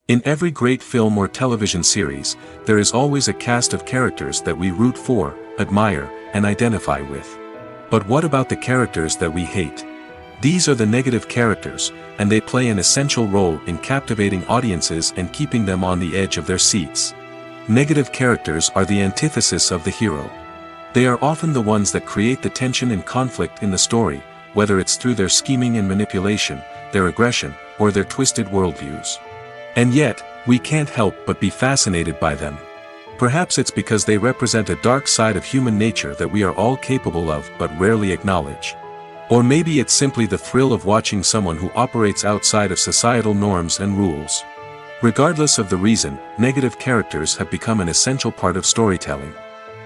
In every great film or television series, there is always a cast of characters that we root for, admire, and identify with. But what about the characters that we hate? These are the negative characters, and they play an essential role in captivating audiences and keeping them on the edge of their seats. Negative characters are the antithesis of the hero. They are often the ones that create the tension and conflict in the story, whether it's through their scheming and manipulation, their aggression, or their twisted worldviews. And yet, we can't help but be fascinated by them. Perhaps it's because they represent a dark side of human nature that we are all capable of but rarely acknowledge. Or maybe it's simply the thrill of watching someone who operates outside of societal norms and rules. Regardless of the reason, negative characters have become an essential part of storytelling.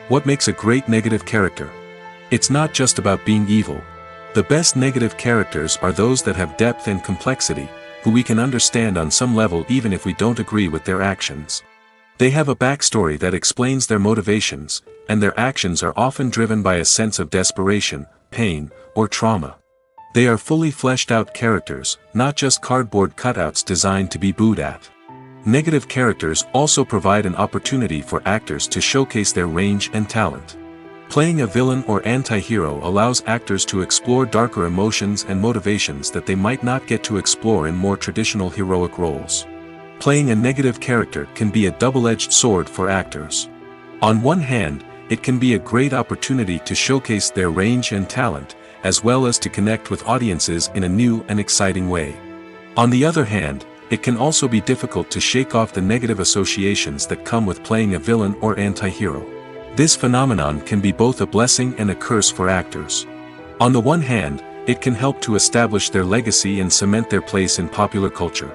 What makes a great negative character? It's not just about being evil. The best negative characters are those that have depth and complexity, who we can understand on some level even if we don't agree with their actions. They have a backstory that explains their motivations, and their actions are often driven by a sense of desperation, pain, or trauma. They are fully fleshed out characters, not just cardboard cutouts designed to be booed at. Negative characters also provide an opportunity for actors to showcase their range and talent. Playing a villain or anti-hero allows actors to explore darker emotions and motivations that they might not get to explore in more traditional heroic roles. Playing a negative character can be a double-edged sword for actors. On one hand, it can be a great opportunity to showcase their range and talent, as well as to connect with audiences in a new and exciting way. On the other hand, it can also be difficult to shake off the negative associations that come with playing a villain or anti-hero. This phenomenon can be both a blessing and a curse for actors. On the one hand, it can help to establish their legacy and cement their place in popular culture.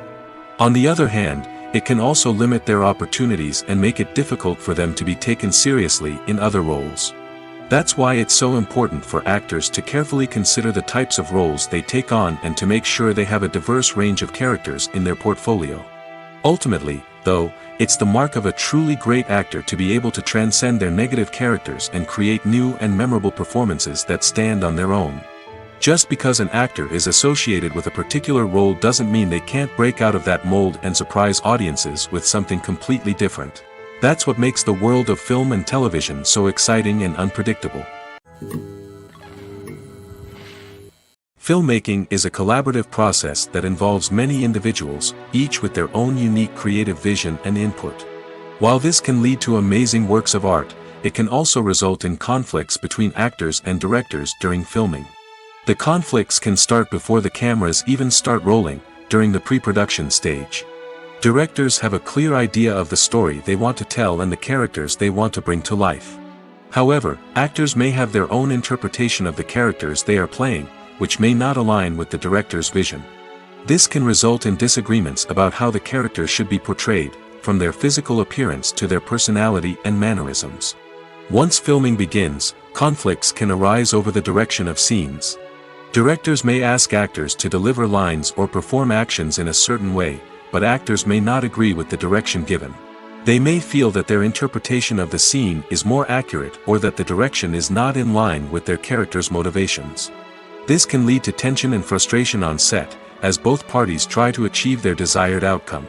On the other hand, it can also limit their opportunities and make it difficult for them to be taken seriously in other roles. That's why it's so important for actors to carefully consider the types of roles they take on and to make sure they have a diverse range of characters in their portfolio. Ultimately, though, it's the mark of a truly great actor to be able to transcend their negative characters and create new and memorable performances that stand on their own. Just because an actor is associated with a particular role doesn't mean they can't break out of that mold and surprise audiences with something completely different. That's what makes the world of film and television so exciting and unpredictable. Filmmaking is a collaborative process that involves many individuals, each with their own unique creative vision and input. While this can lead to amazing works of art, it can also result in conflicts between actors and directors during filming. The conflicts can start before the cameras even start rolling, during the pre-production stage. Directors have a clear idea of the story they want to tell and the characters they want to bring to life. However, actors may have their own interpretation of the characters they are playing, which may not align with the director's vision. This can result in disagreements about how the characters should be portrayed, from their physical appearance to their personality and mannerisms. Once filming begins, conflicts can arise over the direction of scenes. Directors may ask actors to deliver lines or perform actions in a certain way, but actors may not agree with the direction given. They may feel that their interpretation of the scene is more accurate or that the direction is not in line with their character's motivations. This can lead to tension and frustration on set, as both parties try to achieve their desired outcome.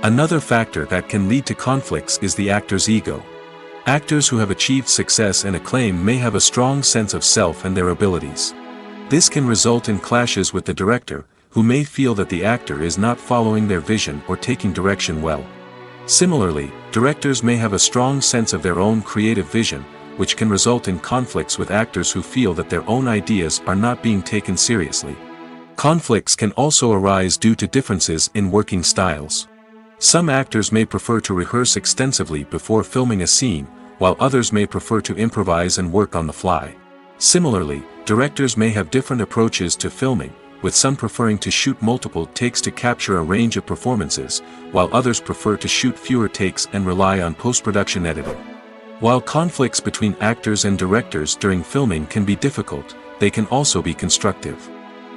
Another factor that can lead to conflicts is the actor's ego. Actors who have achieved success and acclaim may have a strong sense of self and their abilities. This can result in clashes with the director, who may feel that the actor is not following their vision or taking direction well. Similarly, directors may have a strong sense of their own creative vision, which can result in conflicts with actors who feel that their own ideas are not being taken seriously. Conflicts can also arise due to differences in working styles. Some actors may prefer to rehearse extensively before filming a scene, while others may prefer to improvise and work on the fly. Similarly, directors may have different approaches to filming, with some preferring to shoot multiple takes to capture a range of performances, while others prefer to shoot fewer takes and rely on post-production editing. While conflicts between actors and directors during filming can be difficult, they can also be constructive.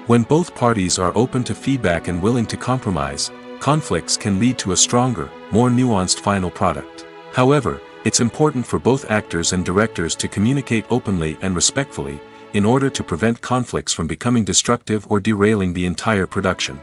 When both parties are open to feedback and willing to compromise, conflicts can lead to a stronger, more nuanced final product. However, it's important for both actors and directors to communicate openly and respectfully, in order to prevent conflicts from becoming destructive or derailing the entire production.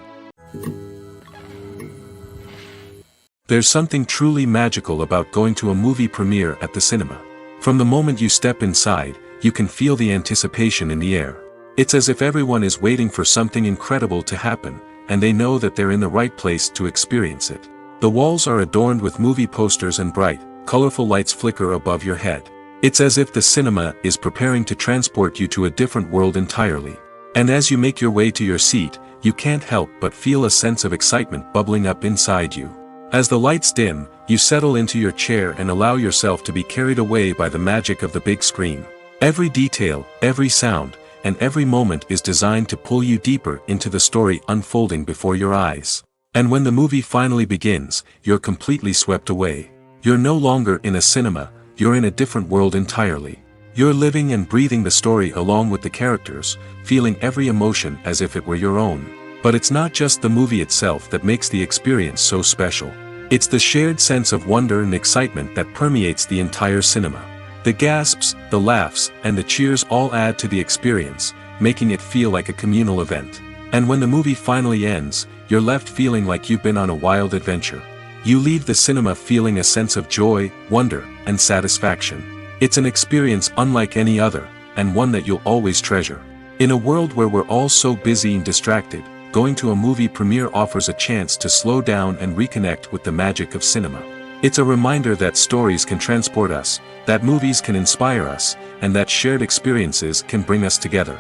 There's something truly magical about going to a movie premiere at the cinema. From the moment you step inside, you can feel the anticipation in the air. It's as if everyone is waiting for something incredible to happen, and they know that they're in the right place to experience it. The walls are adorned with movie posters and bright, colorful lights flicker above your head. It's as if the cinema is preparing to transport you to a different world entirely. And as you make your way to your seat, you can't help but feel a sense of excitement bubbling up inside you. As the lights dim, you settle into your chair and allow yourself to be carried away by the magic of the big screen. Every detail, every sound, and every moment is designed to pull you deeper into the story unfolding before your eyes. And when the movie finally begins, you're completely swept away. You're no longer in a cinema, you're in a different world entirely. You're living and breathing the story along with the characters, feeling every emotion as if it were your own. But it's not just the movie itself that makes the experience so special. It's the shared sense of wonder and excitement that permeates the entire cinema. The gasps, the laughs, and the cheers all add to the experience, making it feel like a communal event. And when the movie finally ends, you're left feeling like you've been on a wild adventure. You leave the cinema feeling a sense of joy, wonder, and satisfaction. It's an experience unlike any other, and one that you'll always treasure. In a world where we're all so busy and distracted, going to a movie premiere offers a chance to slow down and reconnect with the magic of cinema. It's a reminder that stories can transport us, that movies can inspire us, and that shared experiences can bring us together.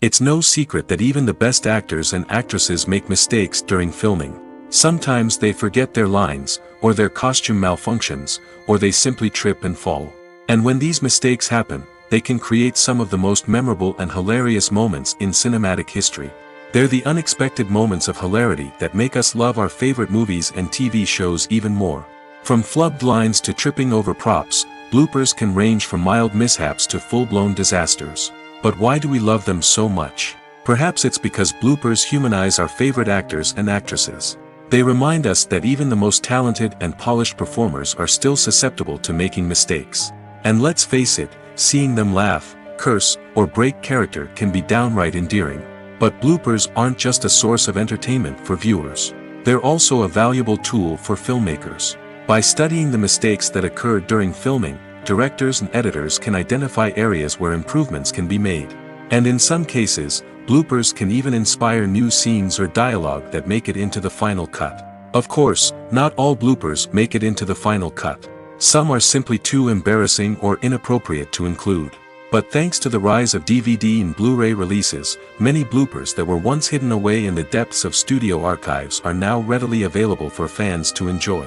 It's no secret that even the best actors and actresses make mistakes during filming. Sometimes they forget their lines, or their costume malfunctions, or they simply trip and fall. And when these mistakes happen, they can create some of the most memorable and hilarious moments in cinematic history. They're the unexpected moments of hilarity that make us love our favorite movies and TV shows even more. From flubbed lines to tripping over props, bloopers can range from mild mishaps to full-blown disasters. But why do we love them so much? Perhaps it's because bloopers humanize our favorite actors and actresses. They remind us that even the most talented and polished performers are still susceptible to making mistakes. And let's face it, seeing them laugh, curse, or break character can be downright endearing. But bloopers aren't just a source of entertainment for viewers. They're also a valuable tool for filmmakers. By studying the mistakes that occurred during filming, directors and editors can identify areas where improvements can be made. And in some cases, bloopers can even inspire new scenes or dialogue that make it into the final cut. Of course, not all bloopers make it into the final cut. Some are simply too embarrassing or inappropriate to include. But thanks to the rise of DVD and Blu-ray releases, many bloopers that were once hidden away in the depths of studio archives are now readily available for fans to enjoy.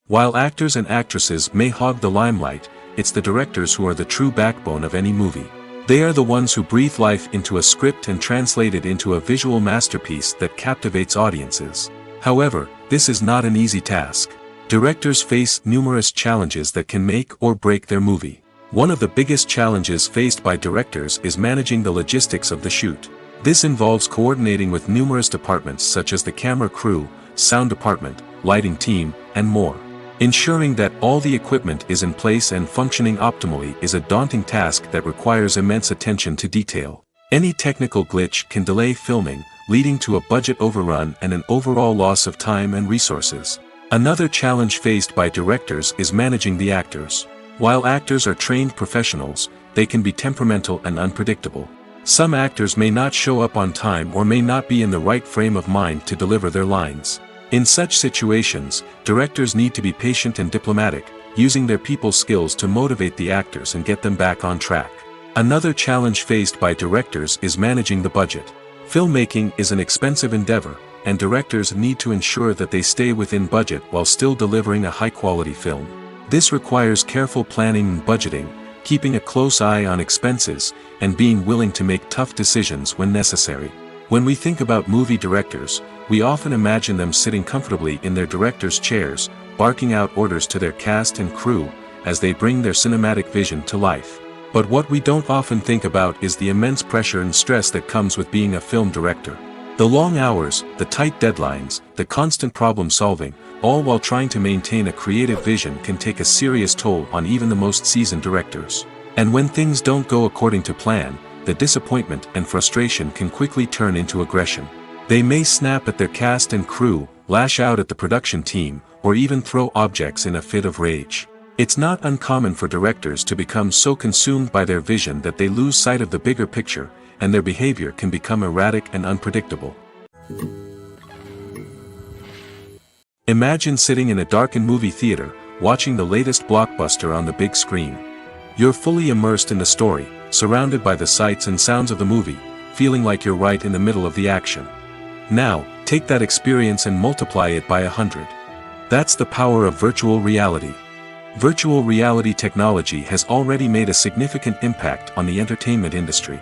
While actors and actresses may hog the limelight, it's the directors who are the true backbone of any movie. They are the ones who breathe life into a script and translate it into a visual masterpiece that captivates audiences. However, this is not an easy task. Directors face numerous challenges that can make or break their movie. One of the biggest challenges faced by directors is managing the logistics of the shoot. This involves coordinating with numerous departments such as the camera crew, sound department, lighting team, and more. Ensuring that all the equipment is in place and functioning optimally is a daunting task that requires immense attention to detail. Any technical glitch can delay filming, leading to a budget overrun and an overall loss of time and resources. Another challenge faced by directors is managing the actors. While actors are trained professionals, they can be temperamental and unpredictable. Some actors may not show up on time or may not be in the right frame of mind to deliver their lines. In such situations, directors need to be patient and diplomatic, using their people skills to motivate the actors and get them back on track. Another challenge faced by directors is managing the budget. Filmmaking is an expensive endeavor, and directors need to ensure that they stay within budget while still delivering a high-quality film. This requires careful planning and budgeting, keeping a close eye on expenses, and being willing to make tough decisions when necessary. When we think about movie directors, we often imagine them sitting comfortably in their director's chairs, barking out orders to their cast and crew, as they bring their cinematic vision to life. But what we don't often think about is the immense pressure and stress that comes with being a film director. The long hours, the tight deadlines, the constant problem solving, all while trying to maintain a creative vision can take a serious toll on even the most seasoned directors. And when things don't go according to plan, the disappointment and frustration can quickly turn into aggression. They may snap at their cast and crew, lash out at the production team, or even throw objects in a fit of rage. It's not uncommon for directors to become so consumed by their vision that they lose sight of the bigger picture, and their behavior can become erratic and unpredictable. Imagine sitting in a darkened movie theater, watching the latest blockbuster on the big screen. You're fully immersed in the story, surrounded by the sights and sounds of the movie, feeling like you're right in the middle of the action. Now, take that experience and multiply it by 100. That's the power of virtual reality. Virtual reality technology has already made a significant impact on the entertainment industry.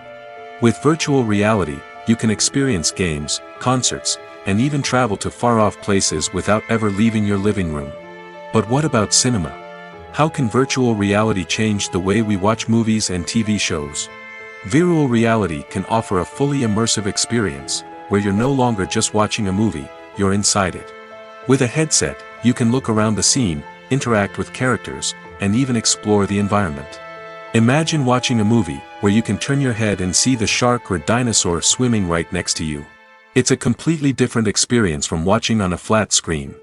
With virtual reality, you can experience games, concerts, and even travel to far-off places without ever leaving your living room. But what about cinema? How can virtual reality change the way we watch movies and TV shows? Virtual reality can offer a fully immersive experience, where you're no longer just watching a movie, you're inside it. With a headset, you can look around the scene, interact with characters, and even explore the environment. Imagine watching a movie, where you can turn your head and see the shark or dinosaur swimming right next to you. It's a completely different experience from watching on a flat screen.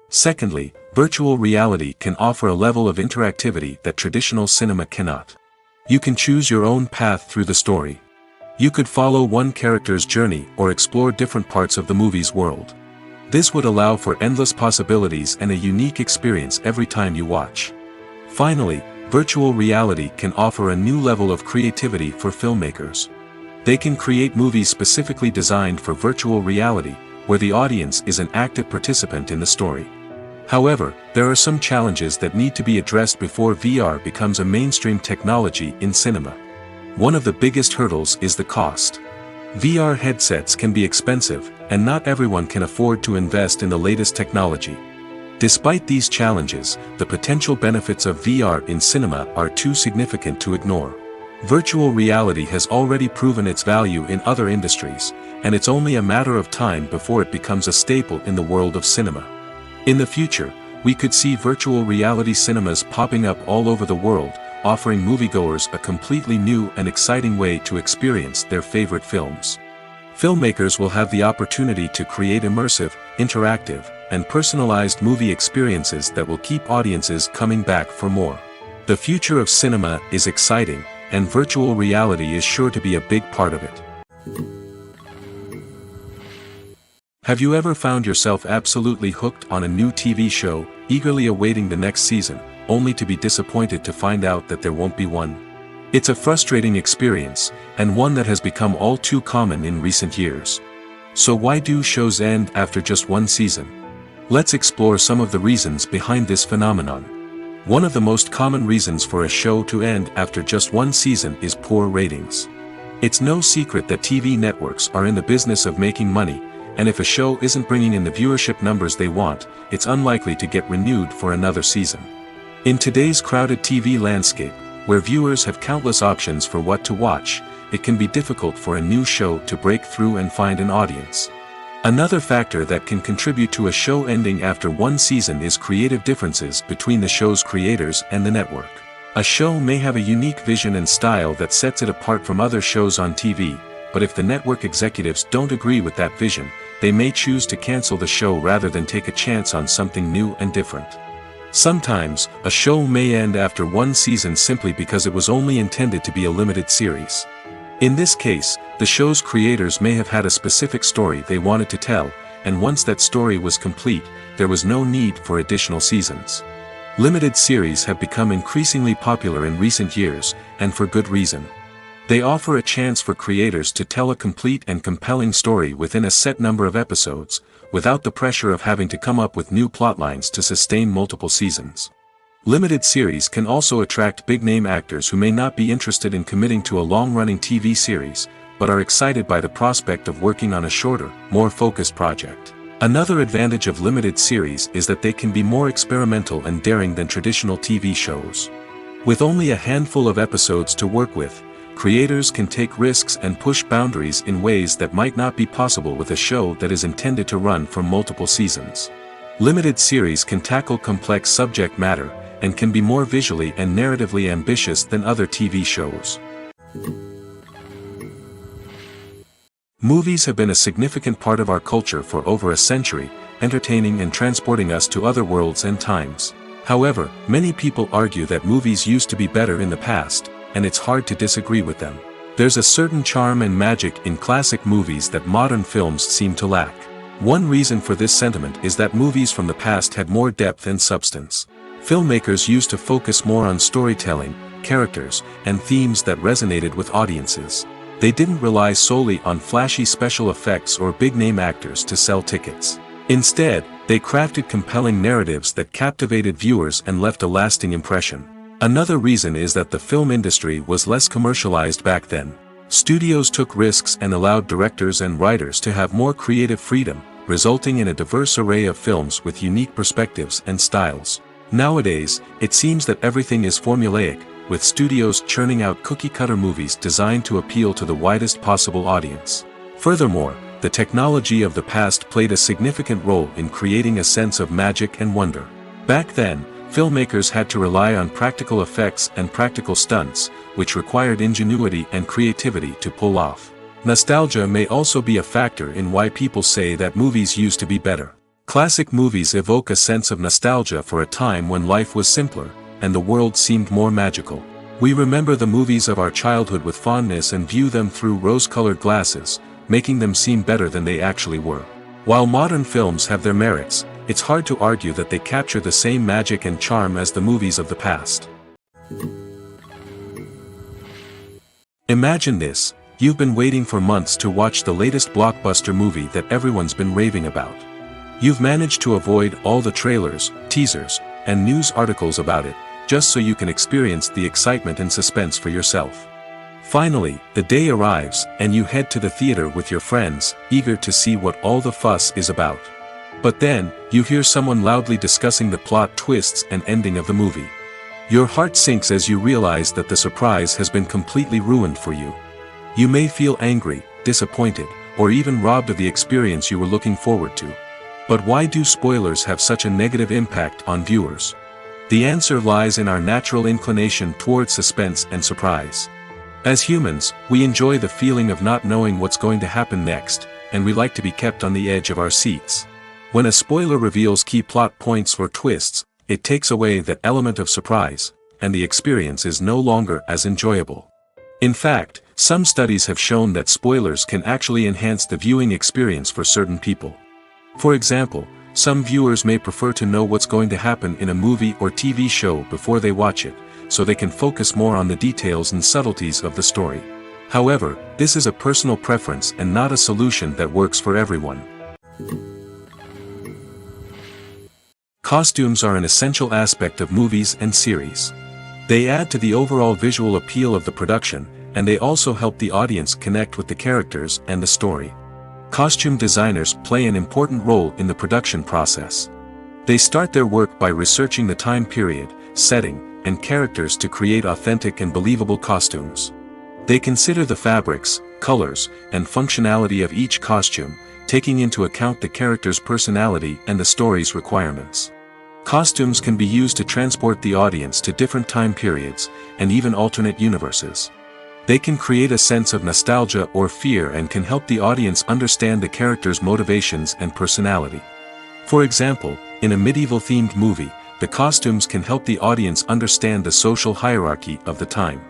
Secondly, virtual reality can offer a level of interactivity that traditional cinema cannot. You can choose your own path through the story. You could follow one character's journey or explore different parts of the movie's world. This would allow for endless possibilities and a unique experience every time you watch. Finally, virtual reality can offer a new level of creativity for filmmakers. They can create movies specifically designed for virtual reality, where the audience is an active participant in the story. However, there are some challenges that need to be addressed before VR becomes a mainstream technology in cinema. One of the biggest hurdles is the cost. VR headsets can be expensive, and not everyone can afford to invest in the latest technology. Despite these challenges, the potential benefits of VR in cinema are too significant to ignore. Virtual reality has already proven its value in other industries, and it's only a matter of time before it becomes a staple in the world of cinema. In the future, we could see virtual reality cinemas popping up all over the world, offering moviegoers a completely new and exciting way to experience their favorite films. Filmmakers will have the opportunity to create immersive, interactive, and personalized movie experiences that will keep audiences coming back for more. The future of cinema is exciting, and virtual reality is sure to be a big part of it. Have you ever found yourself absolutely hooked on a new TV show, eagerly awaiting the next season, only to be disappointed to find out that there won't be one? It's a frustrating experience, and one that has become all too common in recent years. So why do shows end after just one season? Let's explore some of the reasons behind this phenomenon. One of the most common reasons for a show to end after just one season is poor ratings. It's no secret that TV networks are in the business of making money, and if a show isn't bringing in the viewership numbers they want, it's unlikely to get renewed for another season. In today's crowded TV landscape, where viewers have countless options for what to watch, it can be difficult for a new show to break through and find an audience. Another factor that can contribute to a show ending after one season is creative differences between the show's creators and the network. A show may have a unique vision and style that sets it apart from other shows on TV, but if the network executives don't agree with that vision, they may choose to cancel the show rather than take a chance on something new and different. Sometimes, a show may end after one season simply because it was only intended to be a limited series. In this case, the show's creators may have had a specific story they wanted to tell, and once that story was complete, there was no need for additional seasons. Limited series have become increasingly popular in recent years, and for good reason. They offer a chance for creators to tell a complete and compelling story within a set number of episodes, without the pressure of having to come up with new plotlines to sustain multiple seasons. Limited series can also attract big-name actors who may not be interested in committing to a long-running TV series, but are excited by the prospect of working on a shorter, more focused project. Another advantage of limited series is that they can be more experimental and daring than traditional TV shows. With only a handful of episodes to work with, creators can take risks and push boundaries in ways that might not be possible with a show that is intended to run for multiple seasons. Limited series can tackle complex subject matter, and can be more visually and narratively ambitious than other TV shows. Movies have been a significant part of our culture for over a century, entertaining and transporting us to other worlds and times. However, many people argue that movies used to be better in the past, and it's hard to disagree with them. There's a certain charm and magic in classic movies that modern films seem to lack. One reason for this sentiment is that movies from the past had more depth and substance. Filmmakers used to focus more on storytelling, characters, and themes that resonated with audiences. They didn't rely solely on flashy special effects or big-name actors to sell tickets. Instead, they crafted compelling narratives that captivated viewers and left a lasting impression. Another reason is that the film industry was less commercialized back then. Studios took risks and allowed directors and writers to have more creative freedom, resulting in a diverse array of films with unique perspectives and styles. Nowadays, it seems that everything is formulaic, with studios churning out cookie-cutter movies designed to appeal to the widest possible audience. Furthermore, the technology of the past played a significant role in creating a sense of magic and wonder. Back then, filmmakers had to rely on practical effects and practical stunts, which required ingenuity and creativity to pull off. Nostalgia may also be a factor in why people say that movies used to be better. Classic movies evoke a sense of nostalgia for a time when life was simpler, and the world seemed more magical. We remember the movies of our childhood with fondness and view them through rose-colored glasses, making them seem better than they actually were. While modern films have their merits, it's hard to argue that they capture the same magic and charm as the movies of the past. Imagine this: you've been waiting for months to watch the latest blockbuster movie that everyone's been raving about. You've managed to avoid all the trailers, teasers, and news articles about it, just so you can experience the excitement and suspense for yourself. Finally, the day arrives, and you head to the theater with your friends, eager to see what all the fuss is about. But then, you hear someone loudly discussing the plot twists and ending of the movie. Your heart sinks as you realize that the surprise has been completely ruined for you. You may feel angry, disappointed, or even robbed of the experience you were looking forward to. But why do spoilers have such a negative impact on viewers? The answer lies in our natural inclination towards suspense and surprise. As humans, we enjoy the feeling of not knowing what's going to happen next, and we like to be kept on the edge of our seats. When a spoiler reveals key plot points or twists, it takes away that element of surprise, and the experience is no longer as enjoyable. In fact, some studies have shown that spoilers can actually enhance the viewing experience for certain people. For example, some viewers may prefer to know what's going to happen in a movie or TV show before they watch it, so they can focus more on the details and subtleties of the story. However, this is a personal preference and not a solution that works for everyone. Costumes are an essential aspect of movies and series. They add to the overall visual appeal of the production, and they also help the audience connect with the characters and the story. Costume designers play an important role in the production process. They start their work by researching the time period, setting, and characters to create authentic and believable costumes. They consider the fabrics, colors, and functionality of each costume, taking into account the character's personality and the story's requirements. Costumes can be used to transport the audience to different time periods, and even alternate universes. They can create a sense of nostalgia or fear and can help the audience understand the character's motivations and personality. For example, in a medieval-themed movie, the costumes can help the audience understand the social hierarchy of the time.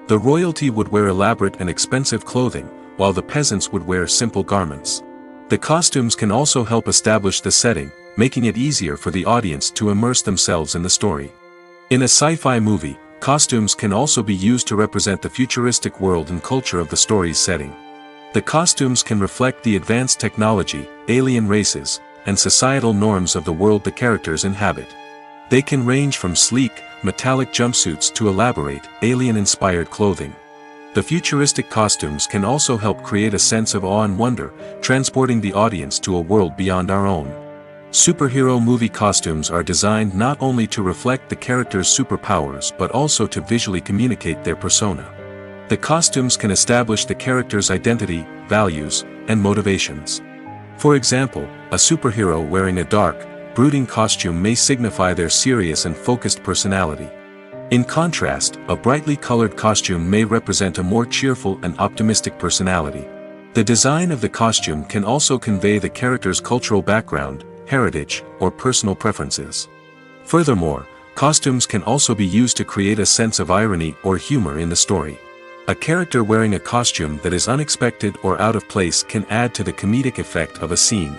The royalty would wear elaborate and expensive clothing, while the peasants would wear simple garments. The costumes can also help establish the setting, making it easier for the audience to immerse themselves in the story. In a sci-fi movie, costumes can also be used to represent the futuristic world and culture of the story's setting. The costumes can reflect the advanced technology, alien races, and societal norms of the world the characters inhabit. They can range from sleek, metallic jumpsuits to elaborate, alien-inspired clothing. The futuristic costumes can also help create a sense of awe and wonder, transporting the audience to a world beyond our own. Superhero movie costumes are designed not only to reflect the character's superpowers but also to visually communicate their persona. The costumes can establish the character's identity, values, and motivations. For example, a superhero wearing a dark, brooding costume may signify their serious and focused personality. In contrast, a brightly colored costume may represent a more cheerful and optimistic personality. The design of the costume can also convey the character's cultural background, heritage, or personal preferences. Furthermore, costumes can also be used to create a sense of irony or humor in the story. A character wearing a costume that is unexpected or out of place can add to the comedic effect of a scene.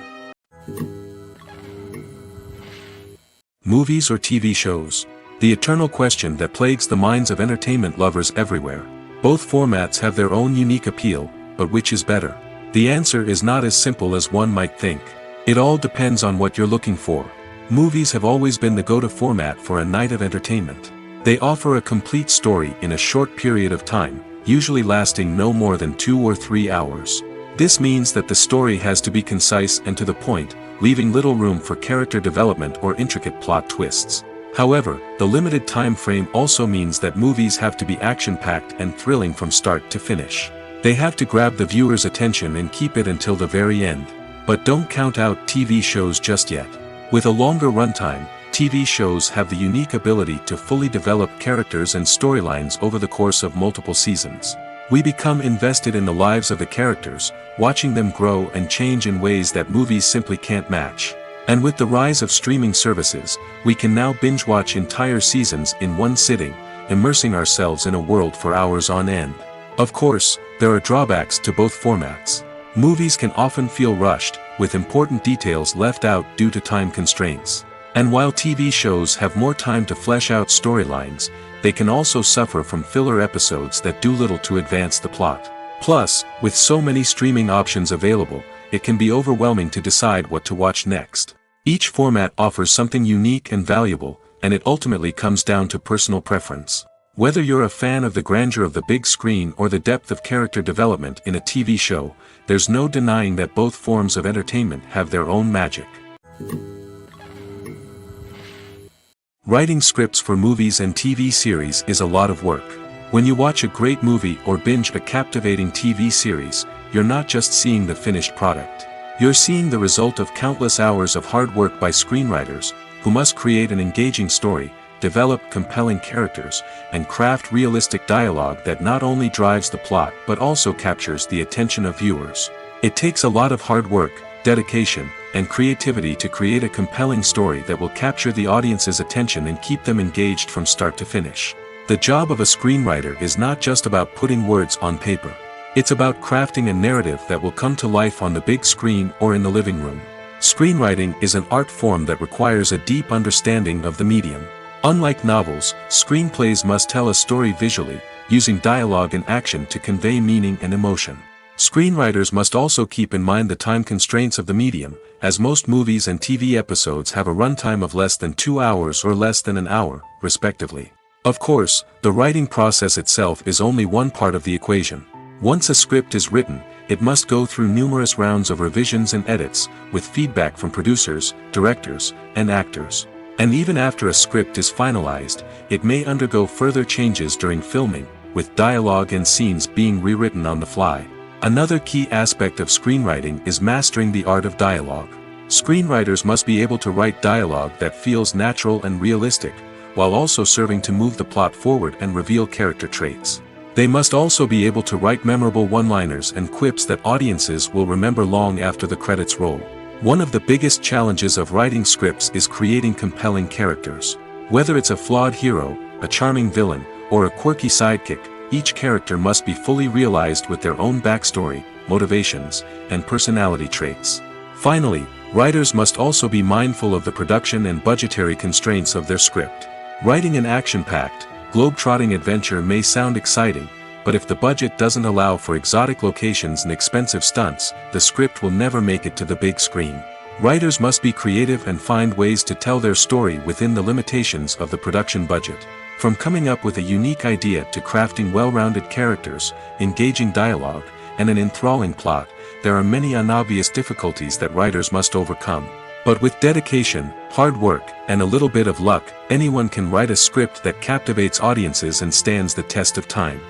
Movies or TV shows? The eternal question that plagues the minds of entertainment lovers everywhere. Both formats have their own unique appeal, but which is better? The answer is not as simple as one might think. It all depends on what you're looking for. Movies have always been the go-to format for a night of entertainment. They offer a complete story in a short period of time, usually lasting no more than 2 or 3 hours. This means that the story has to be concise and to the point, leaving little room for character development or intricate plot twists. However, the limited time frame also means that movies have to be action-packed and thrilling from start to finish. They have to grab the viewer's attention and keep it until the very end. But don't count out TV shows just yet. With a longer runtime, TV shows have the unique ability to fully develop characters and storylines over the course of multiple seasons. We become invested in the lives of the characters, watching them grow and change in ways that movies simply can't match. And with the rise of streaming services, we can now binge-watch entire seasons in one sitting, immersing ourselves in a world for hours on end. Of course, there are drawbacks to both formats. Movies can often feel rushed, with important details left out due to time constraints. And while TV shows have more time to flesh out storylines, they can also suffer from filler episodes that do little to advance the plot. Plus, with so many streaming options available, it can be overwhelming to decide what to watch next. Each format offers something unique and valuable, and it ultimately comes down to personal preference. Whether you're a fan of the grandeur of the big screen or the depth of character development in a TV show, there's no denying that both forms of entertainment have their own magic. Writing scripts for movies and TV series is a lot of work. When you watch a great movie or binge a captivating TV series, you're not just seeing the finished product. You're seeing the result of countless hours of hard work by screenwriters, who must create an engaging story, develop compelling characters, and craft realistic dialogue that not only drives the plot but also captures the attention of viewers. It takes a lot of hard work, dedication, and creativity to create a compelling story that will capture the audience's attention and keep them engaged from start to finish. The job of a screenwriter is not just about putting words on paper. It's about crafting a narrative that will come to life on the big screen or in the living room. Screenwriting is an art form that requires a deep understanding of the medium. Unlike novels, screenplays must tell a story visually, using dialogue and action to convey meaning and emotion. Screenwriters must also keep in mind the time constraints of the medium, as most movies and TV episodes have a runtime of less than 2 hours or less than an hour, respectively. Of course, the writing process itself is only one part of the equation. Once a script is written, it must go through numerous rounds of revisions and edits, with feedback from producers, directors, and actors. And even after a script is finalized, it may undergo further changes during filming, with dialogue and scenes being rewritten on the fly. Another key aspect of screenwriting is mastering the art of dialogue. Screenwriters must be able to write dialogue that feels natural and realistic, while also serving to move the plot forward and reveal character traits. They must also be able to write memorable one-liners and quips that audiences will remember long after the credits roll. One of the biggest challenges of writing scripts is creating compelling characters. Whether it's a flawed hero, a charming villain, or a quirky sidekick, each character must be fully realized with their own backstory, motivations, and personality traits. Finally, writers must also be mindful of the production and budgetary constraints of their script. Writing an action-packed, globe-trotting adventure may sound exciting, but if the budget doesn't allow for exotic locations and expensive stunts, the script will never make it to the big screen. Writers must be creative and find ways to tell their story within the limitations of the production budget. From coming up with a unique idea to crafting well-rounded characters, engaging dialogue, and an enthralling plot, there are many unobvious difficulties that writers must overcome. But with dedication, hard work, and a little bit of luck, anyone can write a script that captivates audiences and stands the test of time.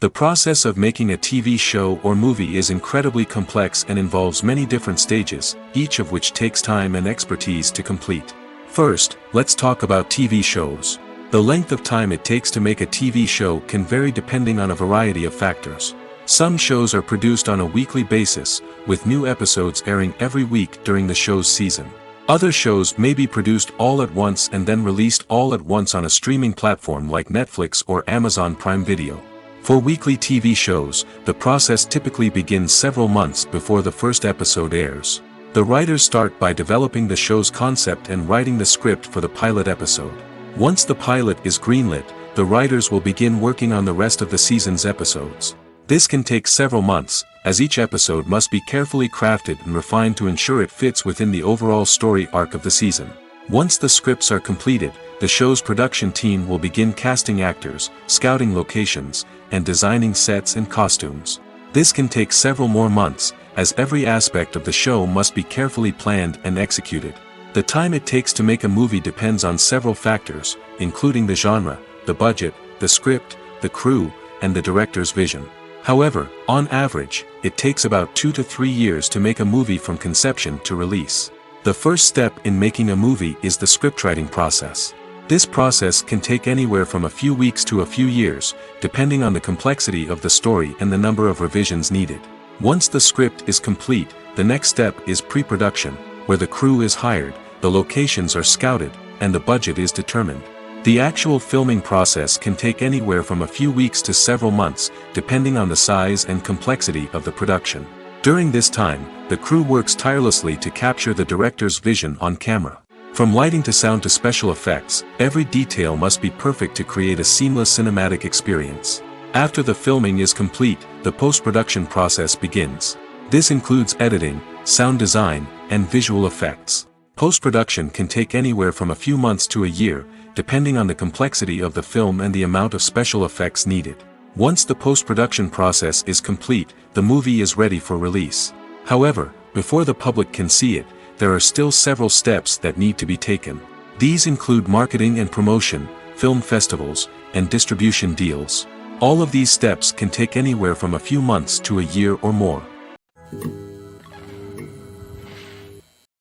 The process of making a TV show or movie is incredibly complex and involves many different stages, each of which takes time and expertise to complete. First, let's talk about TV shows. The length of time it takes to make a TV show can vary depending on a variety of factors. Some shows are produced on a weekly basis, with new episodes airing every week during the show's season. Other shows may be produced all at once and then released all at once on a streaming platform like Netflix or Amazon Prime Video. For weekly TV shows, the process typically begins several months before the first episode airs. The writers start by developing the show's concept and writing the script for the pilot episode. Once the pilot is greenlit, the writers will begin working on the rest of the season's episodes. This can take several months, as each episode must be carefully crafted and refined to ensure it fits within the overall story arc of the season. Once the scripts are completed, the show's production team will begin casting actors, scouting locations, and designing sets and costumes. This can take several more months, as every aspect of the show must be carefully planned and executed. The time it takes to make a movie depends on several factors, including the genre, the budget, the script, the crew, and the director's vision. However, on average, it takes about 2 to 3 years to make a movie from conception to release. The first step in making a movie is the scriptwriting process. This process can take anywhere from a few weeks to a few years, depending on the complexity of the story and the number of revisions needed. Once the script is complete, the next step is pre-production, where the crew is hired, the locations are scouted, and the budget is determined. The actual filming process can take anywhere from a few weeks to several months, depending on the size and complexity of the production. During this time, the crew works tirelessly to capture the director's vision on camera. From lighting to sound to special effects, every detail must be perfect to create a seamless cinematic experience. After the filming is complete, the post-production process begins. This includes editing, sound design, and visual effects. Post-production can take anywhere from a few months to a year, depending on the complexity of the film and the amount of special effects needed. Once the post-production process is complete, the movie is ready for release. However, before the public can see it, there are still several steps that need to be taken. These include marketing and promotion, film festivals, and distribution deals. All of these steps can take anywhere from a few months to a year or more.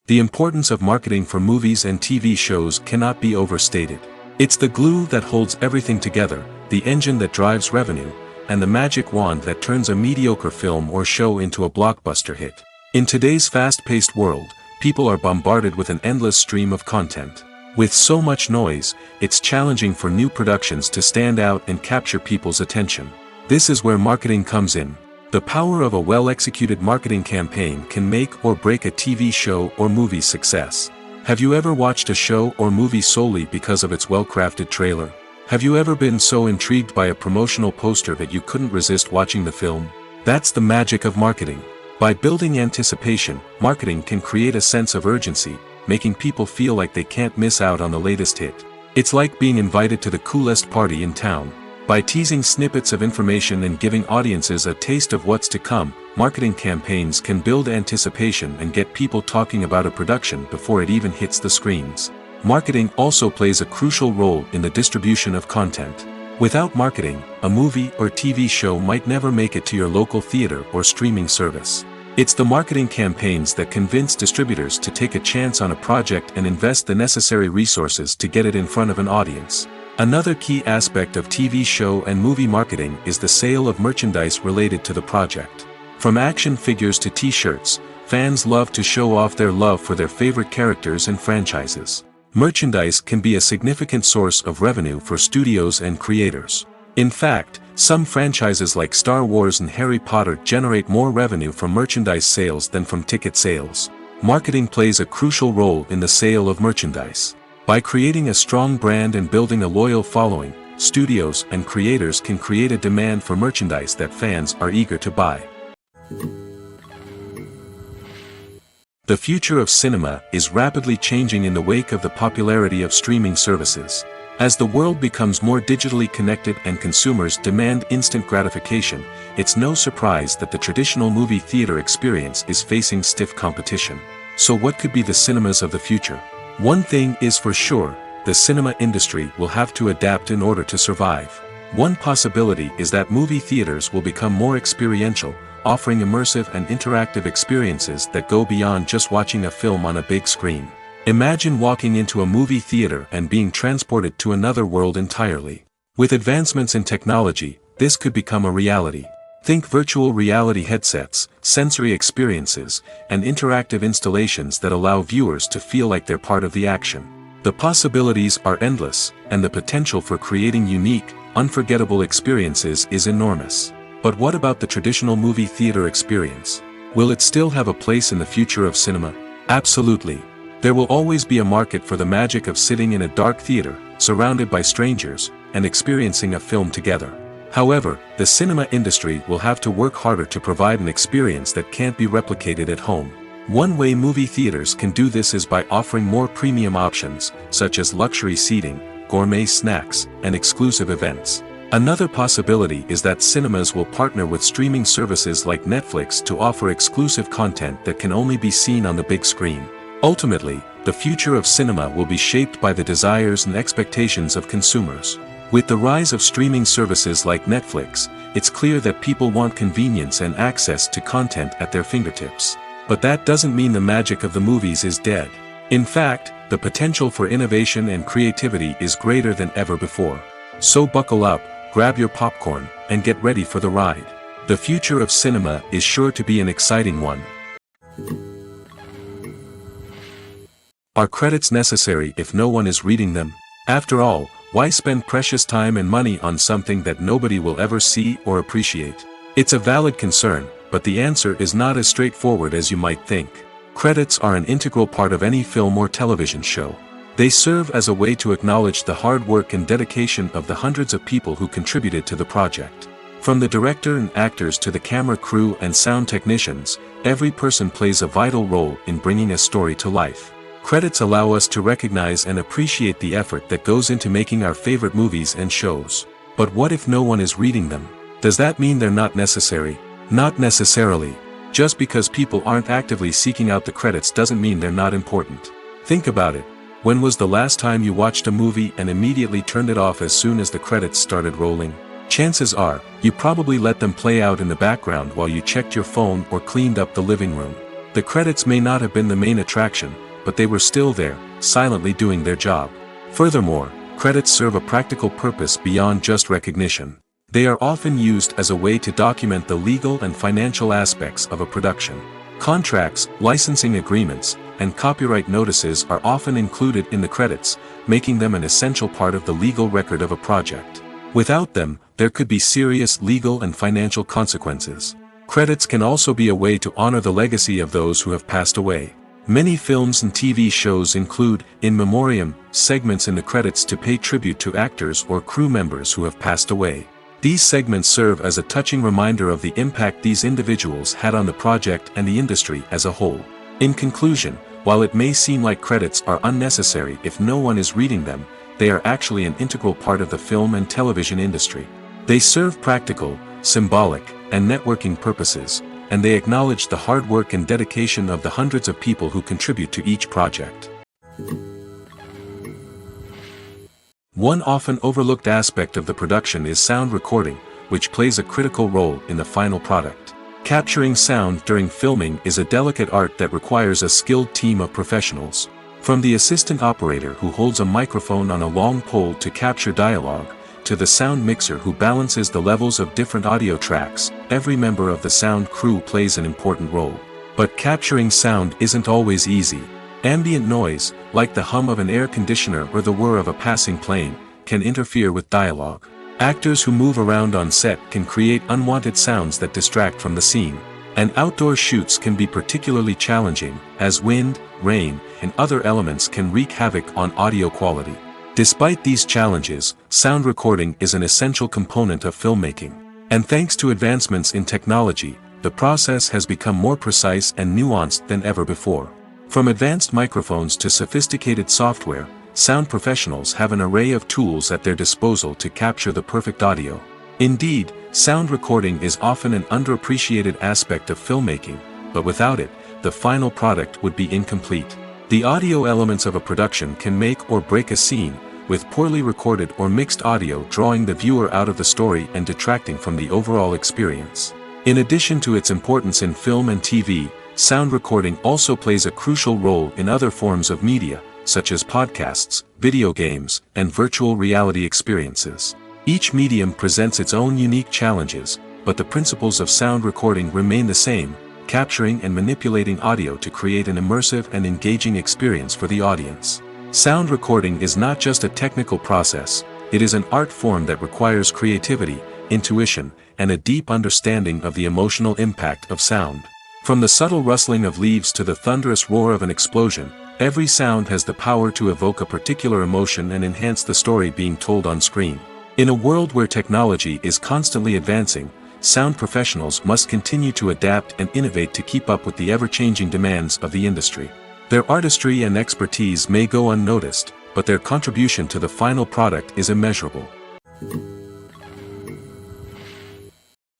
The importance of marketing for movies and TV shows cannot be overstated. It's the glue that holds everything together, the engine that drives revenue, and the magic wand that turns a mediocre film or show into a blockbuster hit. In today's fast-paced world, people are bombarded with an endless stream of content. With so much noise, it's challenging for new productions to stand out and capture people's attention. This is where marketing comes in. The power of a well-executed marketing campaign can make or break a TV show or movie's success. Have you ever watched a show or movie solely because of its well-crafted trailer? Have you ever been so intrigued by a promotional poster that you couldn't resist watching the film? That's the magic of marketing. By building anticipation, marketing can create a sense of urgency, making people feel like they can't miss out on the latest hit. It's like being invited to the coolest party in town. By teasing snippets of information and giving audiences a taste of what's to come, marketing campaigns can build anticipation and get people talking about a production before it even hits the screens. Marketing also plays a crucial role in the distribution of content. Without marketing, a movie or TV show might never make it to your local theater or streaming service. It's the marketing campaigns that convince distributors to take a chance on a project and invest the necessary resources to get it in front of an audience. Another key aspect of TV show and movie marketing is the sale of merchandise related to the project. From action figures to t-shirts, fans love to show off their love for their favorite characters and franchises. Merchandise can be a significant source of revenue for studios and creators. In fact, some franchises like Star Wars and Harry Potter generate more revenue from merchandise sales than from ticket sales. Marketing plays a crucial role in the sale of merchandise. By creating a strong brand and building a loyal following, studios and creators can create a demand for merchandise that fans are eager to buy. The future of cinema is rapidly changing in the wake of the popularity of streaming services. As the world becomes more digitally connected and consumers demand instant gratification, it's no surprise that the traditional movie theater experience is facing stiff competition. So what could be the cinemas of the future? One thing is for sure, the cinema industry will have to adapt in order to survive. One possibility is that movie theaters will become more experiential, offering immersive and interactive experiences that go beyond just watching a film on a big screen. Imagine walking into a movie theater and being transported to another world entirely. With advancements in technology, this could become a reality. Think virtual reality headsets, sensory experiences, and interactive installations that allow viewers to feel like they're part of the action. The possibilities are endless, and the potential for creating unique, unforgettable experiences is enormous. But what about the traditional movie theater experience? Will it still have a place in the future of cinema? Absolutely. There will always be a market for the magic of sitting in a dark theater, surrounded by strangers, and experiencing a film together. However, the cinema industry will have to work harder to provide an experience that can't be replicated at home. One way movie theaters can do this is by offering more premium options, such as luxury seating, gourmet snacks, and exclusive events. Another possibility is that cinemas will partner with streaming services like Netflix to offer exclusive content that can only be seen on the big screen. Ultimately, the future of cinema will be shaped by the desires and expectations of consumers. With the rise of streaming services like Netflix, it's clear that people want convenience and access to content at their fingertips. But that doesn't mean the magic of the movies is dead. In fact, the potential for innovation and creativity is greater than ever before. So buckle up, grab your popcorn, and get ready for the ride. The future of cinema is sure to be an exciting one. Are credits necessary if no one is reading them? After all, why spend precious time and money on something that nobody will ever see or appreciate? It's a valid concern, but the answer is not as straightforward as you might think. Credits are an integral part of any film or television show. They serve as a way to acknowledge the hard work and dedication of the hundreds of people who contributed to the project. From the director and actors to the camera crew and sound technicians, every person plays a vital role in bringing a story to life. Credits allow us to recognize and appreciate the effort that goes into making our favorite movies and shows. But what if no one is reading them? Does that mean they're not necessary? Not necessarily. Just because people aren't actively seeking out the credits doesn't mean they're not important. Think about it. When was the last time you watched a movie and immediately turned it off as soon as the credits started rolling? Chances are, you probably let them play out in the background while you checked your phone or cleaned up the living room. The credits may not have been the main attraction, but they were still there, silently doing their job. Furthermore, credits serve a practical purpose beyond just recognition. They are often used as a way to document the legal and financial aspects of a production. Contracts, licensing agreements, and copyright notices are often included in the credits, making them an essential part of the legal record of a project. Without them, there could be serious legal and financial consequences. Credits can also be a way to honor the legacy of those who have passed away. Many films and TV shows include, in memoriam, segments in the credits to pay tribute to actors or crew members who have passed away. These segments serve as a touching reminder of the impact these individuals had on the project and the industry as a whole. In conclusion, while it may seem like credits are unnecessary if no one is reading them, they are actually an integral part of the film and television industry. They serve practical, symbolic, and networking purposes, and they acknowledge the hard work and dedication of the hundreds of people who contribute to each project. One often overlooked aspect of the production is sound recording, which plays a critical role in the final product. Capturing sound during filming is a delicate art that requires a skilled team of professionals. From the assistant operator who holds a microphone on a long pole to capture dialogue, to the sound mixer who balances the levels of different audio tracks, every member of the sound crew plays an important role. But capturing sound isn't always easy. Ambient noise, like the hum of an air conditioner or the whir of a passing plane, can interfere with dialogue. Actors who move around on set can create unwanted sounds that distract from the scene. And outdoor shoots can be particularly challenging, as wind, rain, and other elements can wreak havoc on audio quality. Despite these challenges, sound recording is an essential component of filmmaking. And thanks to advancements in technology, the process has become more precise and nuanced than ever before. From advanced microphones to sophisticated software, sound professionals have an array of tools at their disposal to capture the perfect audio. Indeed, sound recording is often an underappreciated aspect of filmmaking, but without it, the final product would be incomplete. The audio elements of a production can make or break a scene, with poorly recorded or mixed audio drawing the viewer out of the story and detracting from the overall experience. In addition to its importance in film and TV, sound recording also plays a crucial role in other forms of media, such as podcasts, video games, and virtual reality experiences. Each medium presents its own unique challenges, but the principles of sound recording remain the same: capturing and manipulating audio to create an immersive and engaging experience for the audience. Sound recording is not just a technical process, it is an art form that requires creativity, intuition, and a deep understanding of the emotional impact of sound. From the subtle rustling of leaves to the thunderous roar of an explosion, every sound has the power to evoke a particular emotion and enhance the story being told on screen. In a world where technology is constantly advancing, sound professionals must continue to adapt and innovate to keep up with the ever-changing demands of the industry. Their artistry and expertise may go unnoticed, but their contribution to the final product is immeasurable.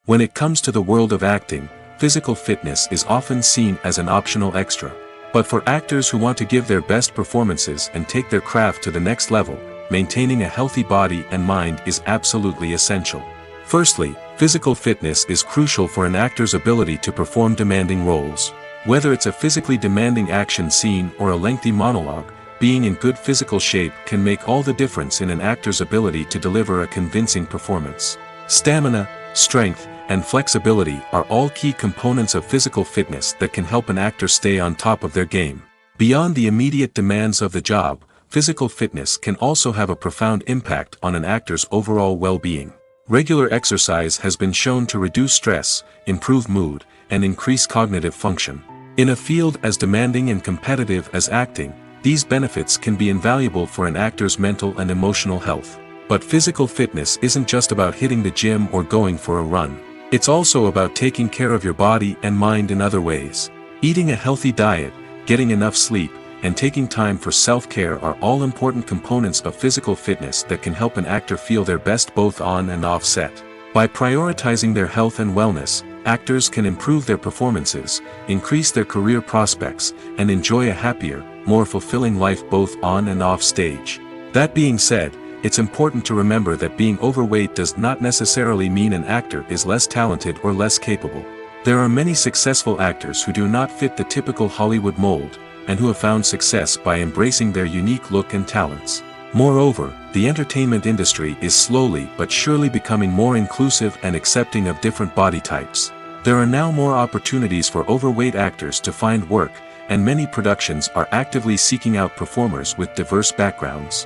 When it comes to the world of acting, physical fitness is often seen as an optional extra. But for actors who want to give their best performances and take their craft to the next level, maintaining a healthy body and mind is absolutely essential. Firstly, physical fitness is crucial for an actor's ability to perform demanding roles. Whether it's a physically demanding action scene or a lengthy monologue, being in good physical shape can make all the difference in an actor's ability to deliver a convincing performance. Stamina, strength, and flexibility are all key components of physical fitness that can help an actor stay on top of their game. Beyond the immediate demands of the job, physical fitness can also have a profound impact on an actor's overall well-being. Regular exercise has been shown to reduce stress, improve mood, and increase cognitive function. In a field as demanding and competitive as acting, these benefits can be invaluable for an actor's mental and emotional health. But physical fitness isn't just about hitting the gym or going for a run. It's also about taking care of your body and mind in other ways. Eating a healthy diet, getting enough sleep, and taking time for self-care are all important components of physical fitness that can help an actor feel their best both on and off set. By prioritizing their health and wellness, actors can improve their performances, increase their career prospects, and enjoy a happier, more fulfilling life both on and off stage. That being said, it's important to remember that being overweight does not necessarily mean an actor is less talented or less capable. There are many successful actors who do not fit the typical Hollywood mold, and who have found success by embracing their unique look and talents. Moreover, the entertainment industry is slowly but surely becoming more inclusive and accepting of different body types. There are now more opportunities for overweight actors to find work, and many productions are actively seeking out performers with diverse backgrounds.